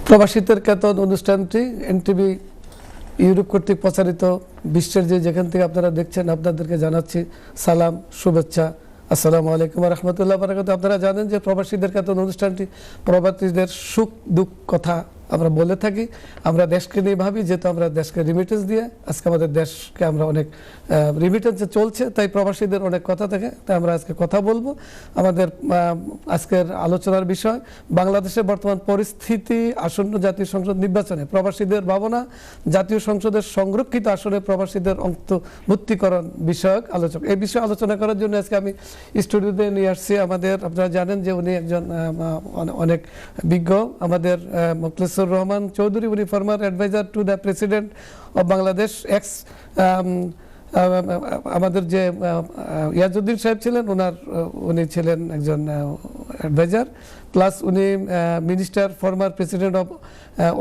প্রবাসীদের কেতন অনুষ্ঠানটি NTV Europe কর্তৃক প্রচারিত। বিশ্বের যেখান থেকে আপনারা দেখছেন আপনাদেরকে জানাচ্ছি সালাম, শুভেচ্ছা, আসসালামু আলাইকুম ওয়া রাহমাতুল্লাহি ওয়া বারাকাতুহু। আপনারা জানেন যে প্রবাসীদের কেতন অনুষ্ঠানটি প্রবাসীদের সুখ দুঃখ কথা আমরা বলে থাকি। আমরা দেশকে নিয়ে ভাবি, যেহেতু আমরা দেশকে রিমিটেন্স দিয়ে আজকে আমাদের দেশকে আমরা অনেক রিমিটেন্সে চলছে, তাই প্রবাসীদের অনেক কথা থাকে, তাই আমরা আজকে কথা বলবো। আমাদের আজকের আলোচনার বিষয় বাংলাদেশের বর্তমান পরিস্থিতি, আসন্ন জাতীয় সংসদ নির্বাচনে প্রবাসীদের ভাবনা, জাতীয় সংসদের সংরক্ষিত আসনে প্রবাসীদের অন্তর্ভুক্তিকরণ বিষয়ক আলোচনা। এই বিষয়ে আলোচনা করার জন্য আজকে আমি স্টুডিওতে নিয়ে আসছি আমাদের, আপনারা জানেন যে উনি একজন অনেক বিজ্ঞ, আমাদের মুখলেসুর রহমান চৌধুরী। উনি former adviser to the president of Bangladesh, ex আমাদের যে ইয়াজউদ্দিন সাহেব ছিলেন উনি ছিলেন একজন অ্যাডভাইজার, প্লাস উনি minister, former president of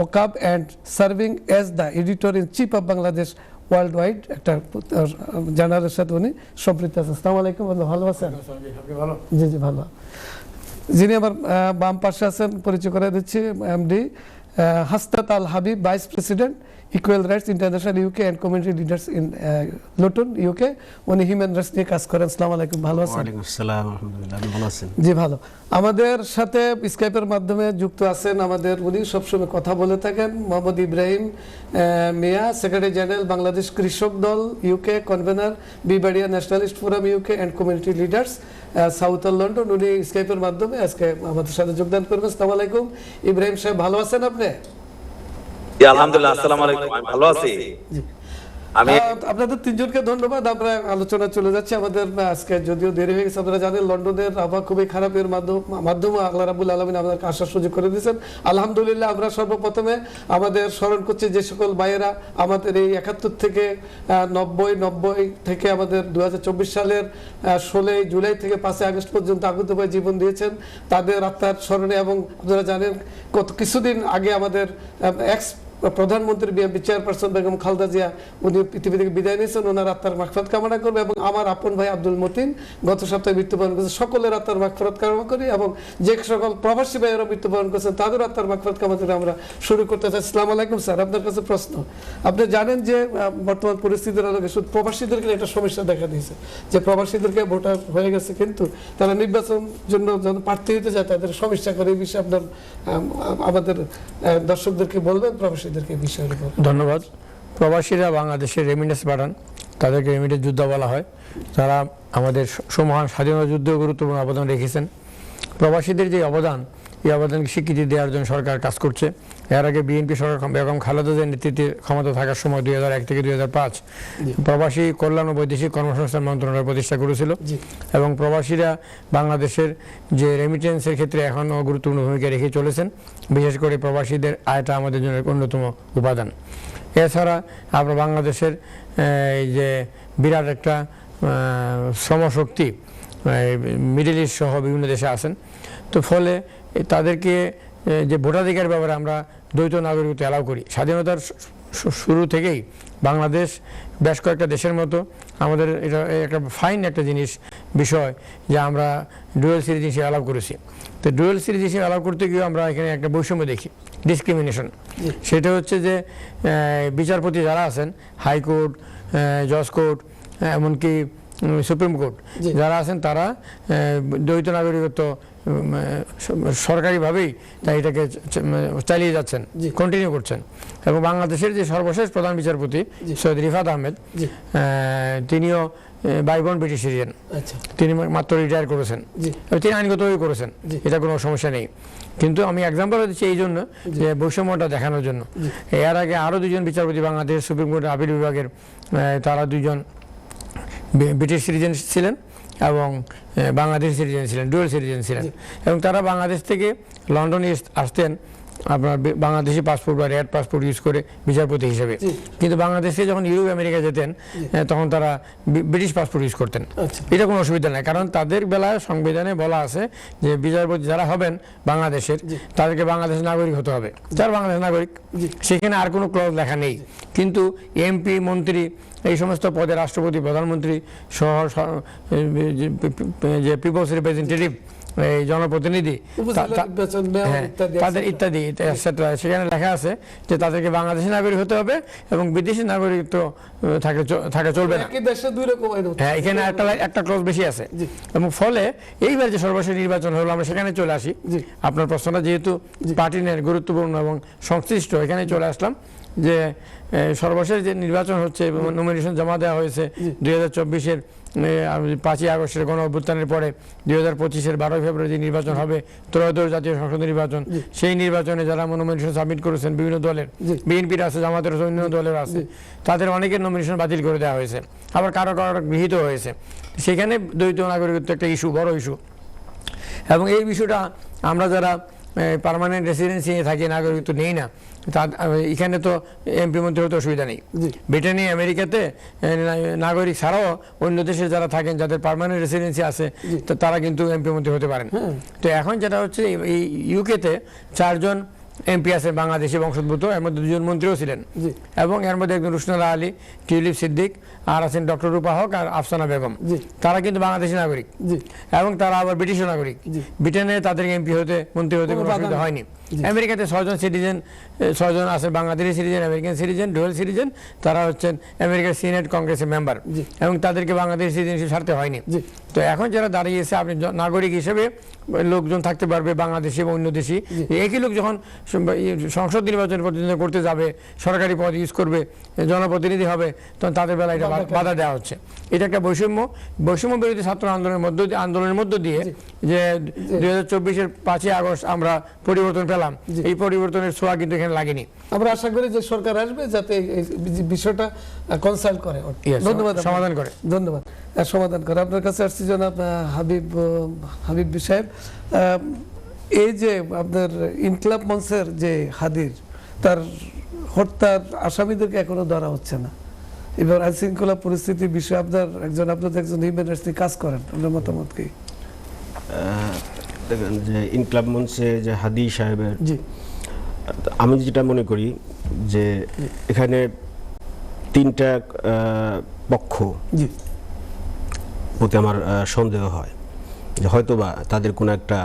OCAB and serving as the editor in chief of Bangladesh world wide, একটা জার্নালের সাথে উনি সম্পৃক্ত আছেন। আসসালামু আলাইকুম, ভালো আছেন? জি জি ভালো। যিনি আমার বাম পাশে আছেন পরিচয় করে দিচ্ছি, MD Hasnat Al Habib, vice president equal rights international UK and community leaders in Luton UK. উনি হিউম্যান রাইটস নিয়ে কাজ করেন। আসসালামু আলাইকুম, ভালো আছেন? ওয়ালাইকুম আসসালাম, আলহামদুলিল্লাহ, আমি ভালো আছি। জি ভালো। আমাদের সাথে স্কাইপের মাধ্যমে যুক্ত আছেন আমাদের, উনি সবসময় কথা বলে থাকেন, Mohammad Ibrahim Mia, secretary general Bangladesh Krishak Dal UK, convener Bibaria nationalist forum UK and community leaders southern London. উনি স্কাইপের মাধ্যমে আজকে আমাদের সাথে যোগদান করবেন। আসসালামু আলাইকুম ইব্রাহিম সাহেব, ভালো আছেন আপনি? আলহামদুলিল্লাহ, আসসালামু আলাইকুম, আমি ভালো আছি। আপনাদের তিনজনকে ধন্যবাদ। আমরা আলোচনা চলে যাচ্ছি। আমাদের আজকে যদিও দেরি হয়ে গেছে, আপনারা জানেন লন্ডনের আবহাওয়া খুবই খারাপ, এর মাধ্যমে আল্লাহ রাব্বুল আলামিন আমাদেরকে আসার সুযোগ করে দিয়েছেন। আলহামদুলিল্লাহ। আমরা সর্বপ্রথমে আমাদের স্মরণ করছি যে সকল ভাইয়েরা আমাদের এই 71 থেকে 90 থেকে আমাদের 2024 সালের 16 জুলাই থেকে 5 আগস্ট পর্যন্ত আগুনভাবে জীবন দিয়েছেন, তাদের আত্মার স্মরণে। এবং আপনারা জানেন কিছুদিন আগে আমাদের এক্স প্রধানমন্ত্রী বিএনপি চেয়ারপারসন বেগম খালেদা জিয়া উনি পৃথিবী থেকে বিদায় নিয়েছেন, ওনার আত্মার মাগফিরাত কামনা করবে। এবং আমার আপন ভাই আব্দুল মতিন গত সপ্তাহে মৃত্যুবরণ করেছে, সকলের আত্মার মাগফিরাত কামনা করি। এবং যে সকল প্রবাসী ভাইয়েরা মৃত্যুবরণ করেছেন তাদের আত্মার মাগফিরাত কামনা করে আমরা শুরু করতে চাই। আসসালামু আলাইকুম স্যার, আপনার কাছে প্রশ্ন। আপনি জানেন যে বর্তমান পরিস্থিতির আলোকে শুধু প্রবাসীদেরকে একটা সমস্যা দেখা দিয়েছে, যে প্রবাসীদেরকে ভোটার হয়ে গেছে কিন্তু তারা নির্বাচন জন্য যখন প্রার্থী হতে যায় তাদের সমস্যা করে। এই বিষয়ে আপনার আমাদের দর্শকদেরকে বলবেন প্রবাসীদেরকে বিষয়ের উপর। ধন্যবাদ। প্রবাসীরা বাংলাদেশের রেমিটেন্স পাঠান, তাদেরকে রেমিটেন্স যোদ্ধা বলা হয়। তারা আমাদের সমহান স্বাধীনতা যুদ্ধে গুরুত্বপূর্ণ অবদান রেখেছেন। প্রবাসীদের যে অবদান, এই অবদানকে স্বীকৃতি দেওয়ার জন্য সরকার কাজ করছে। এর আগে বিএনপি সরকার বেগম খালেদা জিয়ার নেতৃত্বে ক্ষমতা থাকার সময় 2001 থেকে 2005 প্রবাসী কল্যাণ ও বৈদেশিক কর্মসংস্থান মন্ত্রণালয় প্রতিষ্ঠা করেছিল। এবং প্রবাসীরা বাংলাদেশের যে রেমিটেন্সের ক্ষেত্রে এখনও গুরুত্বপূর্ণ ভূমিকা রেখে চলেছেন। বিশেষ করে প্রবাসীদের আয়টা আমাদের জন্য অন্যতম উপাদান। এছাড়া আমরা বাংলাদেশের এই যে বিরাট একটা শ্রমশক্তি মিডল ইস্ট সহ বিভিন্ন দেশে আছেন, তো ফলে তাদেরকে যে ভোটাধিকার ব্যাপারে আমরা দ্বৈত নাগরিকত্ব অ্যালাউ করি। স্বাধীনতার শুরু থেকেই বাংলাদেশ বেশ কয়েকটা দেশের মতো আমাদের এটা একটা ফাইন একটা বিষয় যে আমরা ডুয়েল সিটিজেনশিপ অ্যালাউ করেছি। তো ডুয়েল সিটিজেনশিপ অ্যালাউ করতে গিয়ে আমরা এখানে একটা বৈষম্য দেখি, ডিসক্রিমিনেশন। সেটা হচ্ছে যে বিচারপতি যারা আছেন, হাইকোর্ট, জজ কোর্ট, এমনকি সুপ্রিম কোর্ট যারা আছেন, তারা দ্বৈত নাগরিকত্ব সরকারিভাবেই তাই এটাকে চালিয়ে যাচ্ছেন, কন্টিনিউ করছেন। এবং বাংলাদেশের যে সর্বশেষ প্রধান বিচারপতি সৈয়দ রিফাত আহমেদ, তিনিও বাইবন ব্রিটিশ সিটিজেন, তিনি মাত্র রিটায়ার করেছেন, তিনি আইনগতভাবে করেছেন, এটা কোনো সমস্যা নেই। কিন্তু আমি এক্সাম্পল দিচ্ছি এই জন্য যে বৈষম্যটা দেখানোর জন্য। এর আগে আরও দুজন বিচারপতি বাংলাদেশ সুপ্রিম কোর্টের আপিল বিভাগের, তারা দুজন ব্রিটিশ সিটিজেন ছিলেন এবং বাংলাদেশ সিটিজেন ছিলেন, ডুয়েল সিটিজেন ছিলেন। এবং তারা বাংলাদেশ থেকে লন্ডনে আসতেন আপনার বাংলাদেশি পাসপোর্ট বা রেড পাসপোর্ট ইউজ করে বিচারপতি হিসেবে। কিন্তু বাংলাদেশে যখন ইউরোপ আমেরিকা যেতেন তখন তারা ব্রিটিশ পাসপোর্ট ইউজ করতেন। এটা কোনো অসুবিধা নেই, কারণ তাদের বেলায় সংবিধানে বলা আছে যে বিচারপতি যারা হবেন বাংলাদেশের, তাদেরকে বাংলাদেশের নাগরিক হতে হবে, যারা বাংলাদেশের নাগরিক। সেখানে আর কোনো ক্লজ লেখা নেই। কিন্তু এমপি, মন্ত্রী, এই সমস্ত পদে রাষ্ট্রপতি, প্রধানমন্ত্রী সহ যে পিপলস রিপ্রেজেন্টেটিভ এই জনপ্রতিনিধি উপজেলা নির্বাচন নেওয়া হ্যাঁ, ইত্যাদি তাদের ইত্যাদি etc. সেখানে লেখা আছে যে তাদেরকে বাংলাদেশি নাগরিক হতে হবে এবং বিদেশি নাগরিকত্ব থাকা চলবে না। একই দেশে দুই রকম আইন হচ্ছে। হ্যাঁ, এখানে একটা ক্লজ বেশি আছে জি। এবং ফলে এইবার যে সর্বশেষ নির্বাচন হলো আমরা সেখানে চলে আসি। জি। আপনার প্রশ্নটা যেহেতু পার্টিনের গুরুত্বপূর্ণ এবং সংশ্লিষ্ট, এখানে চলে আসলাম যে সর্বশেষ যে নির্বাচন হচ্ছে এবং নমিনেশন জমা দেওয়া হয়েছে 2024-এর 5ই আগস্টের গণ অভ্যুত্থানের পরে 2025-এর 12 ফেব্রুয়ারি যে নির্বাচন হবে, ত্রয়োদশ জাতীয় সংসদ নির্বাচন, সেই নির্বাচনে যারা নমিনেশন সাবমিট করেছেন বিভিন্ন দলের, বিএনপির আছে, জামাতের আছে, অন্য দলের আছে, তাদের অনেকের নমিনেশন বাতিল করে দেওয়া হয়েছে, আবার কারো কারো গৃহীত হয়েছে। সেখানে দ্বৈত নাগরিকত্ব একটা ইস্যু, বড় ইস্যু। এবং এই বিষয়টা আমরা যারা পার্মানেন্ট রেসিডেন্সি থাকি, নাগরিকত্ব নেই না, এখানে তো এমপি মন্ত্রী হতে অসুবিধা নেই। ব্রিটেনে, আমেরিকাতে নাগরিক ছাড়াও অন্য দেশে যারা থাকেন, যাদের পার্মানেন্ট রেসিডেন্সি আছে, তো তারা কিন্তু এমপি মন্ত্রী হতে পারেন। তো এখন যেটা হচ্ছে, এই ইউকেতে 4 জন এমপি আছে বাংলাদেশি বংশোদ্ভূত, এর মধ্যে 2 জন মন্ত্রীও ছিলেন, এবং এর মধ্যে একজন রুশনারা আলী, টিউলিপ সিদ্দিক, আর আছেন ডক্টর রূপা হক আর আফসানা বেগম। তারা কিন্তু বাংলাদেশি নাগরিক এবং তারা আবার ব্রিটিশ নাগরিক। ব্রিটেনে তাদের এমপি হতে, মন্ত্রী হতে কোনো অসুবিধা হয়নি। আমেরিকাতে 6 জন সিটিজেন, 6 জন আছে Bangladeshi citizen, American citizen, dual citizen, তারা হচ্ছেন আমেরিকার সিনেট কংগ্রেসের মেম্বার এবং তাদেরকে বাংলাদেশি সিটিজেনশিপ ছাড়তে হয়নি। তো এখন যারা দাঁড়িয়েছে, আপনি নাগরিক হিসেবে লোকজন থাকতে পারবে বাংলাদেশি এবং অন্য দেশি। একই লোক যখন সংসদ নির্বাচন প্রতিদ্বন্দ্বিতা করতে যাবে, সরকারি পদ ইউজ করবে, জনপ্রতিনিধি হবে, তখন তাদের বেলায় এটা বাধা দেওয়া হচ্ছে। এটা একটা বৈষম্য বিরোধী ছাত্র আন্দোলনের মধ্য দিয়ে যে 2024-এর 5ই আগস্ট আমরা পরিবর্তন পেলাম, এই পরিবর্তনের ছোঁয়া কিন্তু এখানে লাগেনি। আমরা আশা করি যে সরকার আসবে যাতে এই বিষয়টা কনসাল্ট করে, ধন্যবাদ, সমাধান করে। ধন্যবাদ, সমাধান করে। আপনার কাছে আসছি জনাব হাবিব সাহেব, এই যে আপনার ইনকলাব মঞ্চের যে হাদির, তার হত্যার আসামিদেরকে এখনো ধরা হচ্ছে না। এবার আইন শৃঙ্খলা পরিস্থিতির বিষয়ে আপনাদের একজন হিউম্যান রাইটস নিয়ে কাজ করেন, আপনার মতামত কি? দেখেন যে ইনকলাব মঞ্চে যে হাদি সাহেবের, জি, আমি যেটা মনে করি যে এখানে 3টা পক্ষ প্রতি আমার সন্দেহ হয় যে হয়তোবা তাদের কোনো একটা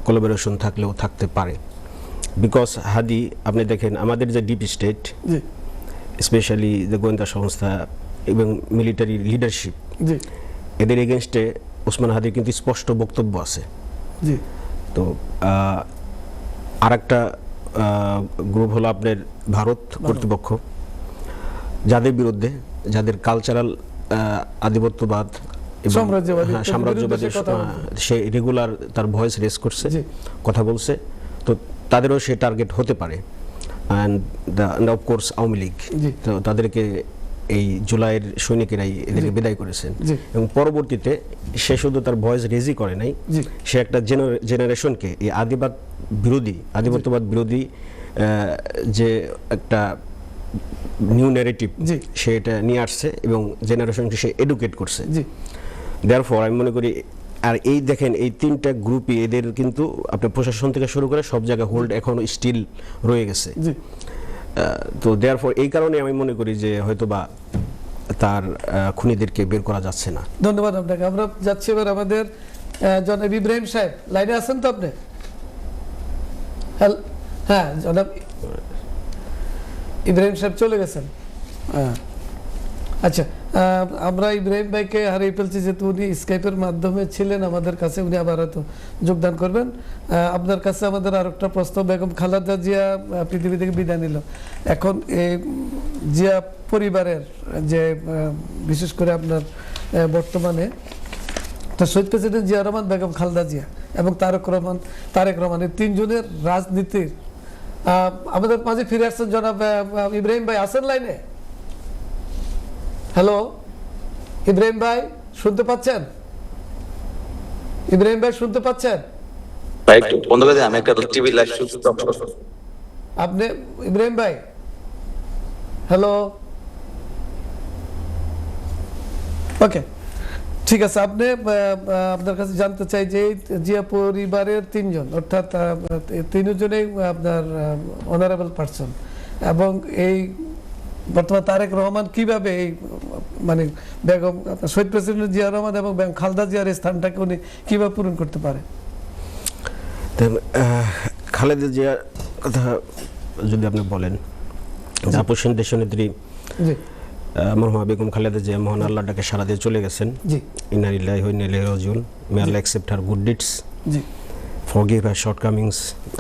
কোলাবোরেশন থাকলেও থাকতে পারে। বিকজ হাদি, আপনি দেখেন আমাদের যে ডিপ স্টেট, স্পেশালি যে গোয়েন্দা সংস্থা এবং মিলিটারি লিডারশিপ, এদের এগেনস্টে ওসমান হাদির কিন্তু স্পষ্ট বক্তব্য আছে। তো আরেকটা গ্রুপ হলো আপনার ভারত কর্তৃপক্ষ, যাদের বিরুদ্ধে, যাদের কালচারাল আধিপত্যবাদ, সাম্রাজ্যবাদী, সে রেগুলার তার ভয়েস রেজ করছে, কথা বলছে, তো তাদেরও সে টার্গেট হতে পারে। অ্যান্ড অফকোর্স আওয়ামী লীগ, তো তাদেরকে এই জুলাইয়ের সৈনিকেরাই এদেরকে বিদায় করেছেন, এবং পরবর্তীতে সে শুধু তার ভয়েস রেজই করে নাই, সে একটা জেনারেশনকে এই আধিপত্যবাদ বিরোধী যে একটা নিউ ন্যারেটিভ, সে এটা নিয়ে আসছে এবং জেনারেশনকে সে এডুকেট করছে। দেয়ারফর আমি মনে করি, আর এই দেখেন এই 3টা গ্রুপই, এদের কিন্তু আপনার প্রশাসন থেকে শুরু করে সব জায়গায় হোল্ড এখনো স্টিল রয়ে গেছে। তো দেয়ারফর এই কারণে আমি মনে করি যে হয়তোবা তার খুনিদেরকে বের করা যাচ্ছে না। ধন্যবাদ আপনাকে। আমরা যাচ্ছি এবার আমাদের জনাব ইব্রাহিম সাহেব, লাইনে আছেন তো আপনি? হ্যাঁ, জনাব ইব্রাহিম সাহেব চলে গেছেন। আচ্ছা, আমরা ইব্রাহিম ভাইকে হারিয়ে ফেলছি, যেহেতু উনি স্কাইপের মাধ্যমে ছিলেন আমাদের কাছে, উনি আবার হয়তো যোগদান করবেন। আপনার কাছে আমাদের আর একটা প্রশ্ন, বেগম খালেদা জিয়া পৃথিবী থেকে বিদায় নিল, এখন এই জিয়া পরিবারের যে বিশেষ করে আপনার বর্তমানে তো শহীদ প্রেসিডেন্ট জিয়া রহমান, বেগম খালেদা জিয়া এবং তারেক রহমান, এই 3 জনের রাজনীতির আমাদের মাঝে ফিরে আসছেন জনাব ইব্রাহিম ভাই, আছেন লাইনে? হ্যালো ইব্রাহিম ভাই, শুনতে পাচ্ছেন? ইব্রাহিম ভাই শুনতে পাচ্ছেন? ভাই একটু বন্ধ করে দেন, আমি একটা টিভি লাইভ শুনছি। আপনি ইব্রাহিম ভাই, হ্যালো, ওকে, ঠিক আছে। আপনি আপনার কাছে জানতে চাই যে জিয়া পরিবারের 3 জন, অর্থাৎ 3 জনেই আপনার অনারেবল পারসন, এবং এই বর্তমান তারেক রহমান কিভাবে এই মানে বেগম শহীদ প্রেসিডেন্ট জিয়া রহমান এবং বেগম খালেদা জিয়ার এই স্থানটাকে উনি কিভাবে পূরণ করতে পারে? খালেদা জিয়ার কথা যদি আপনি বলেন, আপসীন দেশনেত্রী জি মরহুমা বেগম খালেদা জিয়া মহান আল্লাহর ডাকে সাড়া দিয়ে চলে গেছেন। জি ইন্না লিল্লাহি ওয়া ইন্না ইলাইহি রাজিউন। মে আল্লাহ accept her good deeds, G forgive her shortcomings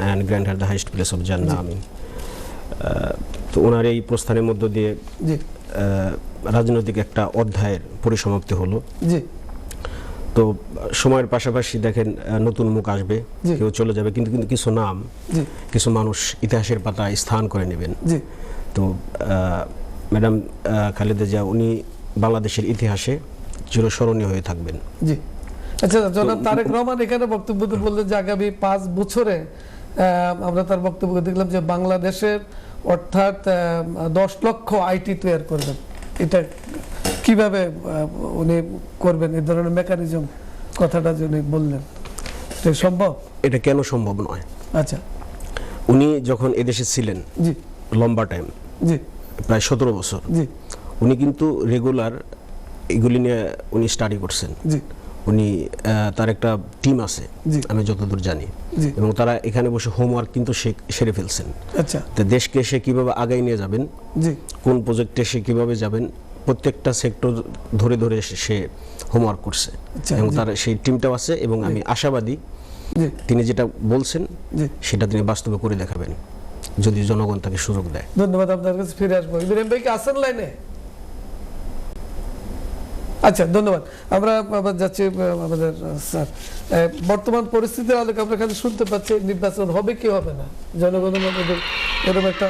and grant her the highest place of Jannah. আমিন। তো ওনার এই প্রস্থানের মধ্য দিয়ে জি রাজনৈতিক একটা অধ্যায়ের পরিসমাপ্তি হলো। জি তো সময়ের পাশাপাশি দেখেন নতুন মুখ আসবে, জি। কেউ চলে যাবে, কিন্তু কিন্তু কিছু নাম, জি কিছু মানুষ ইতিহাসের পাতায় স্থান করে নেবেন। জি তো ম্যাডাম খালেদা জিয়া উনি বাংলাদেশের ইতিহাসে চিরস্মরণীয় হয়ে থাকবেন। জি আচ্ছা, জনাব তারেক রহমান এখানে বক্তব্য বললেন যে আগামী 5 বছরে আমরা তার বক্তব্য দেখলাম যে বাংলাদেশের অর্থাৎ 10 লক্ষ আইটি তৈরি করবেন। এটা কিভাবে উনি করবেন, এই ধরনের মেকানিজম কথাটা উনি বললেন, এটা সম্ভব? এটা কেন সম্ভব নয়? আচ্ছা উনি যখন এদেশে ছিলেন জি লম্বা টাইম, জি প্রায় 17 বছর, জি উনি কিন্তু রেগুলার এগুলি নিয়ে উনি স্টাডি করছেন। জি উনি তার একটা টিম আছে জি। আমি যতদূর জানি, জি এবং তারা এখানে বসে হোমওয়ার্ক কিন্তু সেরে ফেলছেন। আচ্ছা তো দেশকে সে কিভাবে আগাই নিয়ে যাবেন, জি কোন প্রজেক্টে সে কিভাবে যাবেন, প্রত্যেকটা সেক্টর ধরে ধরে সে হোমওয়ার্ক করছে, আচ্ছা, এবং জি। তার সেই টিমটাও আছে, এবং আমি আশাবাদী জি তিনি যেটা বলছেন জি সেটা তিনি বাস্তবে করে দেখাবেন যদি জনগণ তাকে সুযোগ দেয়। ধন্যবাদ, আপনার কাছে ফিরে আসবো। ইব্রাহিম ভাই কি আছেন লাইনে? আচ্ছা ধন্যবাদ। আমরা আবার যাচ্ছি আমাদের স্যার, বর্তমান পরিস্থিতির আলোকে আমরা খালি শুনতে পাচ্ছি নির্বাচন হবে কি হবে না, জনগণের মধ্যে এরকম একটা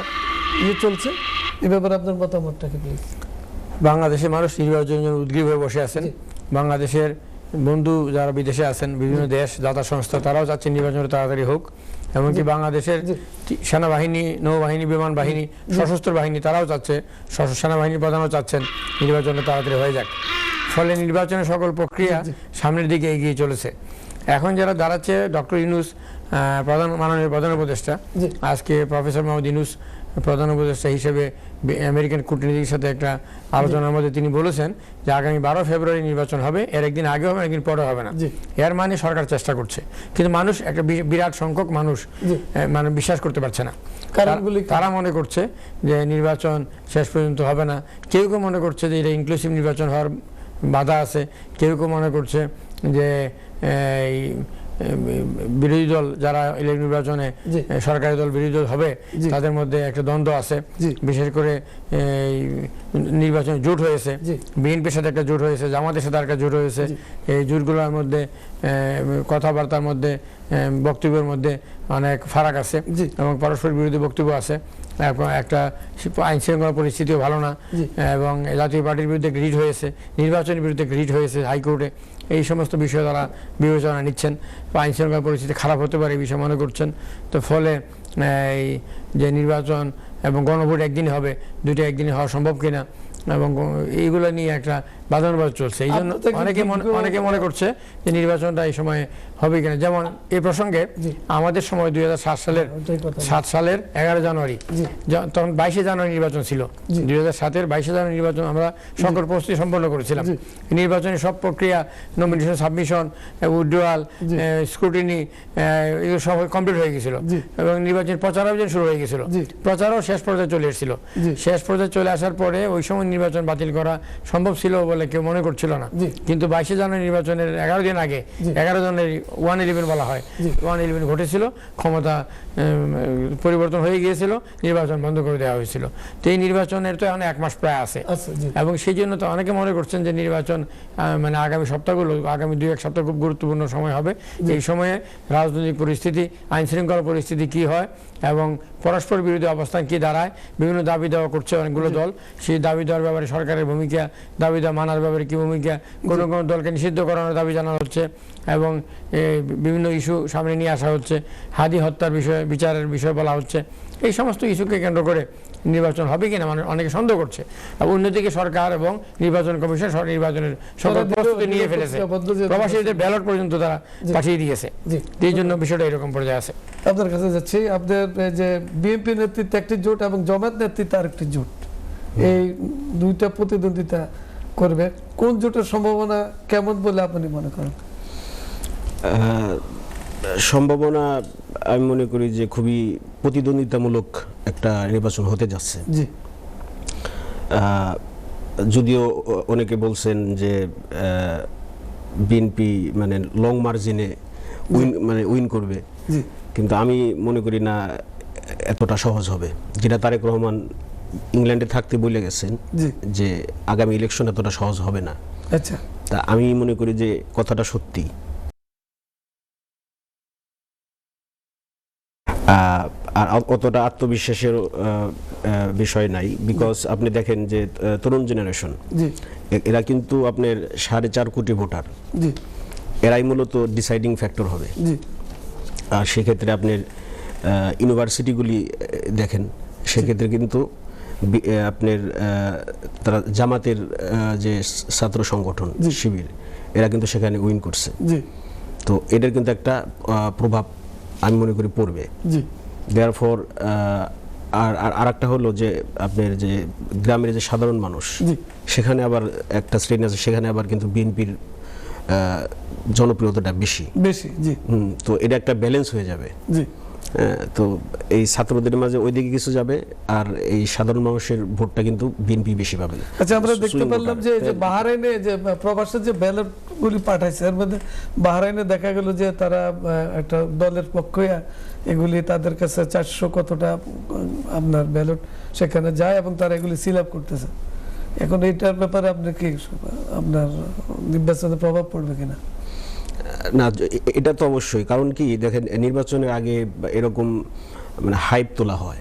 চলছে। এই ব্যাপারে আপনার মতামতটাকে প্লিজ। বাংলাদেশের মানুষ নির্বাচনের জন্য উদ্গ্রীব হয়ে বসে আছেন। বাংলাদেশের বন্ধু যারা বিদেশে আছেন, বিভিন্ন দেশ দাতা সংস্থা, তারাও চাচ্ছেন নির্বাচন তাড়াতাড়ি হোক। এমনকি বাংলাদেশের সেনাবাহিনী, নৌবাহিনী, বিমান বাহিনী, সশস্ত্র বাহিনী তারাও চাচ্ছে, সেনাবাহিনীর প্রধানও চাচ্ছেন নির্বাচন তাড়াতাড়ি হয়ে যাক। ফলে নির্বাচনের সকল প্রক্রিয়া সামনের দিকে এগিয়ে চলেছে। এখন যারা দাঁড়াচ্ছে, ডক্টর ইউনূস মাননীয় প্রধান উপদেষ্টা, আজকে প্রফেসর মোহাম্মদ ইউনূস প্রধান উপদেষ্টা হিসেবে আমেরিকান কূটনীতির সাথে একটা আলোচনার মধ্যে তিনি বলেছেন যে আগামী 12 ফেব্রুয়ারি নির্বাচন হবে, এর একদিন আগে হবে, একদিন পরে হবে না। এর মানে সরকার চেষ্টা করছে, কিন্তু মানুষ একটা বিরাট সংখ্যক মানুষ মানে বিশ্বাস করতে পারছে না। তারা মনে করছে যে নির্বাচন শেষ পর্যন্ত হবে না। কেউ কেউ মনে করছে যে এটা ইনক্লুসিভ নির্বাচন হওয়ার বাধা আছে, কেউ কেউ মনে করছে যে বিরোধী দল যারা নির্বাচনে সরকারি দল বিরোধী দল হবে তাদের মধ্যে একটা দ্বন্দ্ব আছে। বিশেষ করে নির্বাচনে জোট হয়েছে, বিএনপির সাথে একটা জোট হয়েছে, জামাতের সাথে একটা জোট হয়েছে। এই জোটগুলোর মধ্যে কথাবার্তার মধ্যে, বক্তব্যের মধ্যে অনেক ফারাক আছে এবং পরস্পর বিরোধী বক্তব্য আছে। একটা আইন শৃঙ্খলা পরিস্থিতিও ভালো না, এবং জাতীয় পার্টির বিরুদ্ধে রিট হয়েছে, নির্বাচনের বিরুদ্ধে রিট হয়েছে হাইকোর্টে। এই সমস্ত বিষয় তারা বিবেচনা নিচ্ছেন। আইন শৃঙ্খলা পরিস্থিতি খারাপ হতে পারে এই বিষয়ে মনে করছেন। তো ফলে এই যে নির্বাচন এবং গণভোট একদিনে হবে, দুইটা একদিনে হওয়া সম্ভব কিনা, এবং এইগুলো নিয়ে একটা বাদানুবাদ চলছে। এই জন্য অনেকে মনে করছে যে নির্বাচনটা এই সময় হবে কিনা। যেমন এই প্রসঙ্গে আমাদের সময় 2007 সালের 11 জানুয়ারি, তখন 22 জানুয়ারি নির্বাচন ছিল। 2007-এর 22 জানুয়ারি নির্বাচন আমরা সকল প্রস্তুতি সম্পন্ন করেছিলাম। নির্বাচনের সব প্রক্রিয়া, নমিনেশন, সাবমিশন, উইথড্রয়াল, স্ক্রুটিনি, এগুলো সব কমপ্লিট হয়ে গেছিল, এবং নির্বাচনের প্রচার অভিযান শুরু হয়ে গেছিল। প্রচারও শেষ পর্যায়ে চলে এসেছিল। শেষ পর্যায়ে চলে আসার পরে ওই সময় নির্বাচন বাতিল করা সম্ভব ছিল বলে কেউ মনে করছিল না। কিন্তু 22 জানুয়ারি নির্বাচনের 11 দিন আগে 11 জানুয়ারি 111 বলা হয়, 111 ঘটেছিল, ক্ষমতা পরিবর্তন হয়ে গিয়েছিল, নির্বাচন বন্ধ করে দেওয়া হয়েছিল। তো এই নির্বাচনের তো এখন 1 মাস প্রায় আছে, এবং সেই জন্য তো অনেকে মনে করছেন যে নির্বাচন মানে আগামী সপ্তাহগুলো, আগামী 2-1 সপ্তাহ খুব গুরুত্বপূর্ণ সময় হবে। এই সময়ে রাজনৈতিক পরিস্থিতি, আইন শৃঙ্খলা পরিস্থিতি কি হয়, এবং পরস্পর বিরোধী অবস্থান কি দাঁড়ায়, বিভিন্ন দাবি দেওয়া করছে অনেকগুলো দল। সেই দাবি দেওয়ার ব্যাপারে সরকারের ভূমিকা, দাবি দেওয়া মানার ব্যাপারে কি ভূমিকা, কোনো কোনো দলকে নিষিদ্ধ করানোর দাবি জানানো হচ্ছে, এবং বিভিন্ন ইস্যু সামনে নিয়ে আসা হচ্ছে। হাদি হত্যার বিষয়ে বিচারের বিষয় বলা হচ্ছে। এই সমস্ত ইস্যুকে কেন্দ্র করে নির্বাচন হবে কিনা মানে অনেকে সন্দেহ করছে। অন্যদিকে সরকার এবং নির্বাচন কমিশন নির্বাচনের সকল প্রস্তুতি নিয়ে ফেলেছে, প্রবাসীদের ব্যালট পর্যন্ত তারা পাঠিয়ে দিয়েছে। এই জন্য বিষয়টা এরকম পর্যায়ে আছে। আপনার কাছে যাচ্ছি, আপনাদের যে বিএনপি নেতৃত্বে একটি জোট এবং জামায়াত নেতৃত্বে আরেকটি জোট, এই দুইটা প্রতিদ্বন্দ্বিতা করবে, কোন জোটের সম্ভাবনা কেমন বলে আপনি মনে করেন? সম্ভাবনা আমি মনে করি যে খুবই প্রতিদ্বন্দ্বিতামূলক একটা নির্বাচন হতে যাচ্ছে। জি, যদিও অনেকে বলছেন যে বিএনপি মানে লং মার্জিনে উইন করবে, জি, কিন্তু আমি মনে করি না এতটা সহজ হবে। যেটা তারেক রহমান ইংল্যান্ডে থাকতে বলে গেছেন জি, যে আগামী ইলেকশন এতটা সহজ হবে না। আচ্ছা, তা আমি মনে করি যে কথাটা সত্যি। আর অতটা আত্মবিশ্বাসের বিষয় নাই, বিকজ আপনি দেখেন যে তরুণ জেনারেশন জি, এরা কিন্তু আপনার 4.5 কোটি ভোটার, জি, এরাই মূলত ডিসাইডিং ফ্যাক্টর হবে। জি, আর সেক্ষেত্রে আপনার ইউনিভার্সিটিগুলি দেখেন, সেক্ষেত্রে কিন্তু আপনার তারা জামাতের যে ছাত্র সংগঠন শিবির, এরা কিন্তু সেখানে উইন করছে। জি, তো এটার কিন্তু একটা প্রভাব আমি মনে করি পড়বে। জি, দেয়ারফর আর একটা হলো যে আপনার যে গ্রামের যে সাধারণ মানুষ, জি, সেখানে আবার একটা শ্রেণী আছে, সেখানে আবার কিন্তু বিএনপির জনপ্রিয়তাটা বেশি। জি, তো এটা একটা ব্যালেন্স হয়ে যাবে। জি, তো এই ছাত্রদের মাঝে ওইদিকে কিছু যাবে, আর এই সাধারণ মানুষের ভোটটা কিন্তু বিএনপি বেশি পাবে। আচ্ছা, আমরা দেখতে পারলাম যে বাহরাইনে যে প্রবাসের যে ব্যালট গুলি পাঠাইছে, এর মধ্যে বাহরাইনে দেখা গেল যে তারা একটা দলের পক্ষে এগুলি তাদের কাছে 400 কতটা আপনার ব্যালট সেখানে যায় এবং তারা এগুলি সিল আপ করতেছে। এখন এইটার ব্যাপারে আপনি কি আপনার নির্বাচনে প্রভাব পড়বে কিনা? না, এটা তো অবশ্যই। কারণ কি দেখেন, নির্বাচনের আগে এরকম মানে হাইপ তোলা হয়,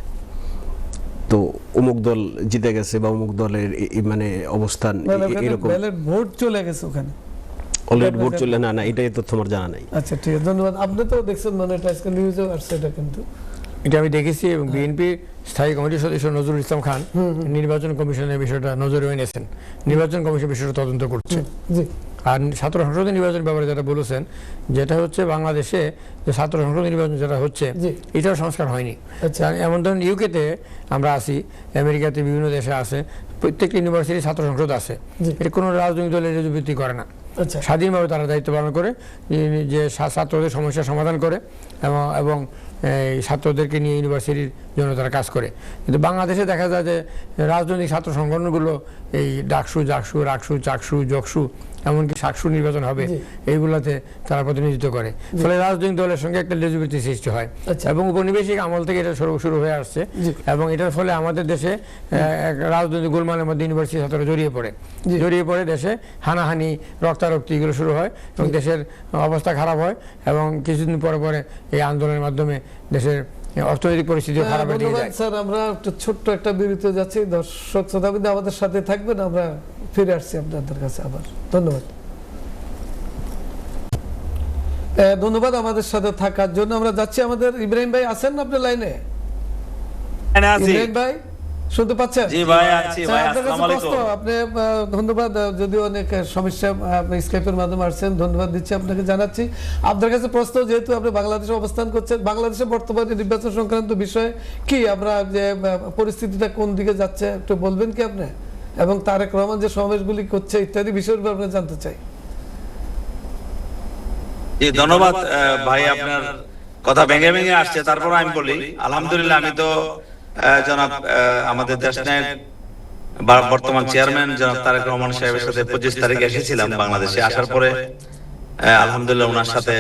তো অমুক দল জিতে গেছে বা অমুক দলের মানে অবস্থান এরকম, ভোট চলে গেছে ওখানে, অলরেডি ভোট চলে না, এটাই তো তোমার জানা নাই। আচ্ছা, ঠিক আছে, ধন্যবাদ। আপনি তো দেখছেন, মানে এটা আজকে নিউজেও আসছে, এটা কিন্তু এটা আমি দেখেছি, এবং বিএনপি স্থায়ী কমিটির সদস্য নজরুল ইসলাম খান নির্বাচন কমিশনের বিষয়টা নজরে এনেছেন, নির্বাচন কমিশন বিষয়টা তদন্ত করছে। জি, আর ছাত্র সংসদ নির্বাচন ব্যাপারে যেটা বলেছেন, যেটা হচ্ছে বাংলাদেশে যে ছাত্র সংসদ নির্বাচন যেটা হচ্ছে, এটার সংস্কার হয়নি। এমন ধরুন ইউকেতে আমরা আছি, আমেরিকাতে বিভিন্ন দেশে আছে, প্রত্যেকটি ইউনিভার্সিটি ছাত্র সংসদ আছে, এটা কোনো রাজনৈতিক দলের ভিত্তি করে না, স্বাধীনভাবে তারা দায়িত্ব পালন করে, যে ছাত্রদের সমস্যার সমাধান করে এবং এই ছাত্রদেরকে নিয়ে ইউনিভার্সিটির জন্য তারা কাজ করে। কিন্তু বাংলাদেশে দেখা যায় যে রাজনৈতিক ছাত্র সংগঠনগুলো এই ডাকসু, জাকসু, রাকসু, চাকসু, জকসু, এমনকি শাকসু নির্বাচন হবে, এইগুলাতে তারা প্রতিনিধিত্ব করে। ফলে রাজনৈতিক দলের সঙ্গে একটা লেজুবিলিটি সৃষ্টি হয়, এবং উপনিবেশিক আমল থেকে এটা শুরু হয়ে আসছে, এবং এটার ফলে আমাদের দেশে রাজনৈতিক গোলমালের মধ্যে ইউনিভার্সিটি ছাত্ররা জড়িয়ে পড়ে দেশে হানাহানি, রক্তারক্তি এগুলো শুরু হয়, এবং দেশের অবস্থা খারাপ হয়, এবং কিছুদিন পরে পরে এই আন্দোলনের মাধ্যমে দেশের অর্থনৈতিক পরিস্থিতিও খারাপের দিকে যায়। স্যার, আমরা ছোট্ট একটা বিরতি যাচ্ছি, দর্শক শ্রোতাবৃন্দ আমাদের সাথে থাকবেন, আমরা ফিরে আসছি আপনাদের কাছে আবার। ধন্যবাদ, ধন্যবাদ আমাদের সাথে থাকার জন্য। আমরা যাচ্ছি, আমাদের ইব্রাহিম ভাই আছেন আপনার লাইনে? ইব্রাহিম ভাই শুনতে পাচ্ছেন? জি ভাই, আছি ভাই। আসসালামু আলাইকুম। আপনি ধন্যবাদ, যদিও অনেক সমস্যা, আপনি স্কাইপের মাধ্যমে আসছেন, ধন্যবাদ দিচ্ছি আপনাকে, জানাচ্ছি। আপনার কাছে প্রশ্ন, যেহেতু আপনি বাংলাদেশে অবস্থান করছেন, বাংলাদেশে বর্তমানে নির্বাচন সংক্রান্ত বিষয়ে কি আমরা যে পরিস্থিতিটা কোন দিকে যাচ্ছে একটু বলবেন কি আপনি, এবং তারেক রহমান যে সমাবেশগুলি করছে ইত্যাদি বিষয়ের উপর আমরা জানতে চাই। জি, ধন্যবাদ ভাই। আপনার কথা ভেঙে ভেঙে আসছে, তারপর আমি বলি আলহামদুলিল্লাহ। আমি তো জনাব আমাদের দেশের বর্তমান চেয়ারম্যান জনাব তারেক রহমান সাহেবের সাথে 25 তারিখে এসেছিলাম বাংলাদেশে। আসার পরে আলহামদুলিল্লাহ ওনার সাথে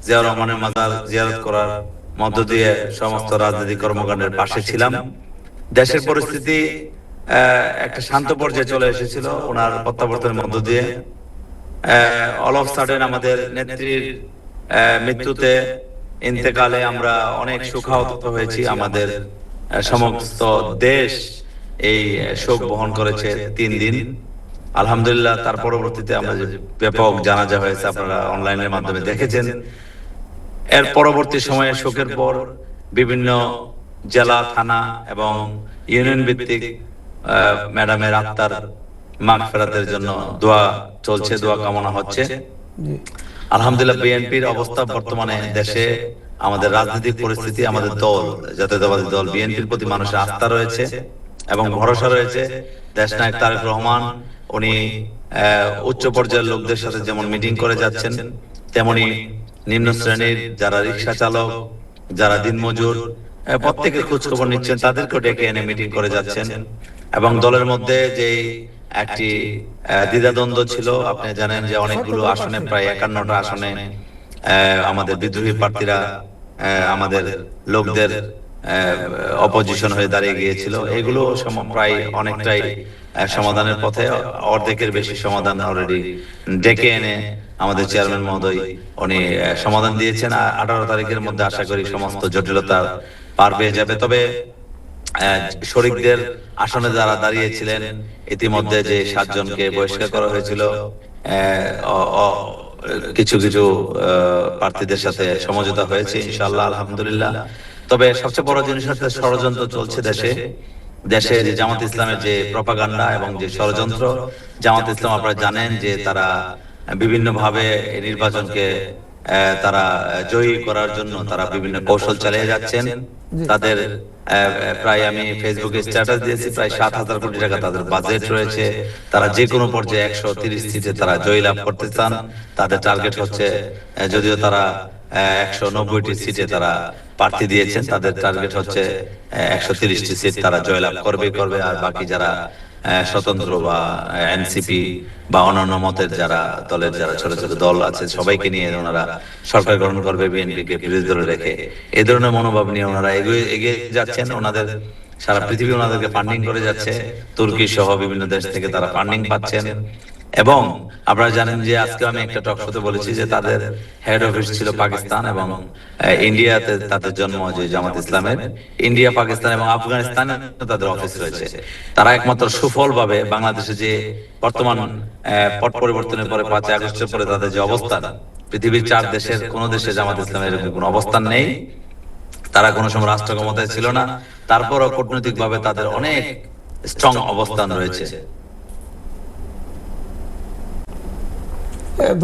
জিয়াউর রহমানের মাজার জিয়ারত করার মধ্য দিয়ে সমস্ত রাজনৈতিক কর্মকাণ্ডের পাশে ছিলাম। দেশের পরিস্থিতি একটা শান্ত পর্যায়ে চলে এসেছিল ওনার প্রত্যাবর্তনের মধ্য দিয়ে। অল অফ সাডেন আমাদের নেত্রীর মৃত্যুতে, ইন্তেকালে আমরা অনেক শোকাহত হয়েছি। আমাদের সমস্ত দেশ এই শোক বহন করেছে 3 দিন। আলহামদুলিল্লাহ তার পরবর্তীতে আমরা যে ব্যাপক জানাজা হয়েছে, আপনারা অনলাইনের মাধ্যমে দেখেছেন। এর পরবর্তী সময়ে শোকের পর বিভিন্ন জেলা, থানা এবং ইউনিয়ন ভিত্তিক ম্যাডামের আত্মার মাগফিরাতের জন্য দোয়া চলছে, দোয়া কামনা হচ্ছে। আলহামদুলিল্লাহ বিএনপির অবস্থা বর্তমানে দেশে, আমাদের রাজনৈতিক পরিস্থিতি, আমাদের দল জাতীয়তাবাদী দল বিএনপির প্রতি মানুষের আস্থা রয়েছে। এবং ভরসা রয়েছে। দেশনায়ক তারেক রহমান উনি উচ্চ পর্যায়ের লোকদের সাথে যেমন মিটিং করে যাচ্ছেন, তেমনি নিম্ন শ্রেণীর যারা রিক্সা চালক, যারা দিনমজুর, প্রত্যেকের খোঁজ খবর নিচ্ছেন, তাদেরকেও ডেকে এনে মিটিং করে যাচ্ছেন। এবং দলের মধ্যে যে একটি দ্বিধাদ্বন্দ্ব ছিল, আপনি জানেন যে অনেকগুলো আসনে, প্রায় 51টা আসনে আমাদের বিদ্রোহী প্রার্থীরা আমাদের লোকদের অপোজিশন হয়ে দাঁড়িয়ে গিয়েছিল। এগুলো প্রায় অনেকটাই সমাধানের পথে, অর্ধেকের বেশি সমাধান অলরেডি ডেকে এনে আমাদের চেয়ারম্যান মহোদয় উনি সমাধান দিয়েছেন। 18 তারিখের মধ্যে আশা করি সমস্ত জটিলতা পার পেয়ে যাবে। তবে শরিকদের আসনে যারা দাঁড়িয়েছিলেন, ইতিমধ্যে যে 7 জনকে বহিষ্কার করা হয়েছিল, কিছু কিছু প্রার্থীদের সাথে সমঝোতা হয়েছে ইনশাআল্লাহ, আলহামদুলিল্লাহ। তবে সবচেয়ে বড় জিনিস হচ্ছে ষড়যন্ত্র চলছে দেশে যে জামাত ইসলামের যে প্রপাগান্ডা এবং যে ষড়যন্ত্র। জামাত ইসলাম আপনারা জানেন যে তারা বিভিন্ন ভাবে নির্বাচনকে তারা জয়ী করার জন্য তারা বিভিন্ন কৌশল চালিয়ে যাচ্ছেন। তাদের প্রায়, আমি ফেসবুকে স্ট্যাটাস দিয়েছি, প্রায় 7,000 কোটি টাকা তাদের বাজেট রয়েছে। তারা যে কোনো পর্যায়ে 130 সিটে তারা জয়ী লাভ করতে চান। তাদের টার্গেট হচ্ছে, যদিও তারা 190টি সিটে তারা প্রার্থী দিয়েছেন, তাদের টার্গেট হচ্ছে 130টি সিট তারা জয়লাভ করবে। আর বাকি যারা স্বতন্ত্র বা এনসিপি বা অন্যান্য মতের যারা দলের যারা ছোট ছোট দল আছে, সবাইকে নিয়ে ওনারা সরকার গঠন করবে, বিএনপিকে বিরোধী দলে রেখে। এই ধরনের মনোভাব নিয়ে ওনারা এগিয়ে যাচ্ছেন। ওনাদের সারা পৃথিবী ওনাদেরকে ফান্ডিং করে যাচ্ছে, তুর্কি সহ বিভিন্ন দেশ থেকে তারা ফান্ডিং পাচ্ছেন। এবং আপনারা জানেন যে আজকে আমি একটা টক শোতে বলেছি যে তাদের হেড অফিস ছিল পাকিস্তান এবং ইন্ডিয়াতে তাদের জন্ম, যে জামাত ইসলামের ইন্ডিয়া, পাকিস্তান এবং আফগানিস্তানে তাদের অফিস রয়েছে। তারা একমাত্র সুফল ভাবে বাংলাদেশে যে বর্তমান পট পরিবর্তনের পরে 5 আগস্টের পরে তাদের যে অবস্থান, পৃথিবীর 4 দেশের কোন দেশে জামাত ইসলামের এরকম কোনো অবস্থান নেই। তারা কোনো সময় রাষ্ট্র ক্ষমতায় ছিল না, তারপরও কূটনৈতিক ভাবে তাদের অনেক স্ট্রং অবস্থান রয়েছে।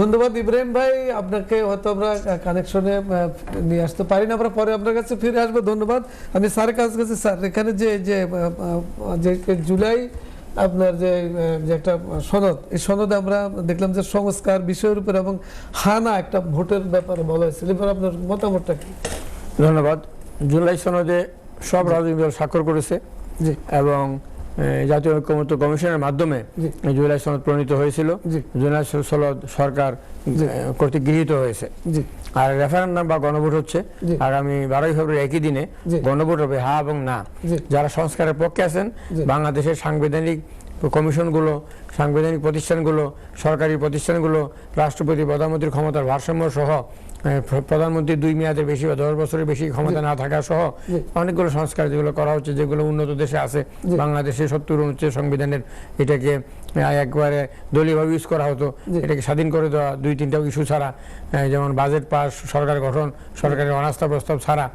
ধন্যবাদ ইব্রাহিম ভাই, আপনাকে হয়তো আমরা কানেকশনে নিয়ে আসতে পারি না, আমরা পরে আপনার কাছে ফিরে আসবো। ধন্যবাদ। আমি স্যারের কাছে গেছি। স্যার, এখানে যে জুলাই আপনার যে একটা সনদ, এই সনদে আমরা দেখলাম যে সংস্কার বিষয়ের উপর এবং হানা একটা ভোটের ব্যাপারে বলা হয়েছিল, এবার আপনার মতামতটা কি? ধন্যবাদ। জুলাই সনদে সব রাজনৈতিক দল স্বাক্ষর করেছে এবং জাতীয় ঐক্যমত্য কমিশনের মাধ্যমে জুলাই সনদ প্রণীত হয়েছিল। জুলাই সনদ সরকার কর্তৃক গৃহীত হয়েছে। আর রেফারেন্ডাম বা গণভোট হচ্ছে আগামী 12 ফেব্রুয়ারি, একই দিনে গণভোট হবে, হ্যাঁ এবং না। যারা সংস্কারের পক্ষে আছেন, বাংলাদেশের সাংবিধানিক কমিশনগুলো, সাংবিধানিক প্রতিষ্ঠানগুলো, সরকারি প্রতিষ্ঠানগুলো, রাষ্ট্রপতি প্রধানমন্ত্রীর ক্ষমতার ভারসাম্য সহ, প্রধানমন্ত্রী 2 মেয়াদের বেশি বা 10 বছরের বেশি ক্ষমতা না থাকা সহ অনেকগুলো সংস্কার যেগুলো করা হচ্ছে, যেগুলো উন্নত দেশে আছে। বাংলাদেশে 70 অনুচ্ছেদ সংবিধানের এটাকে একবারে দলীয়ভাবে ইউজ করা হতো, এটাকে স্বাধীন করে দেওয়া 2-3টা ইস্যু ছাড়া, যেমন বাজেট পাস, সরকার গঠন, সরকারের অনাস্থা প্রস্তাব ছাড়া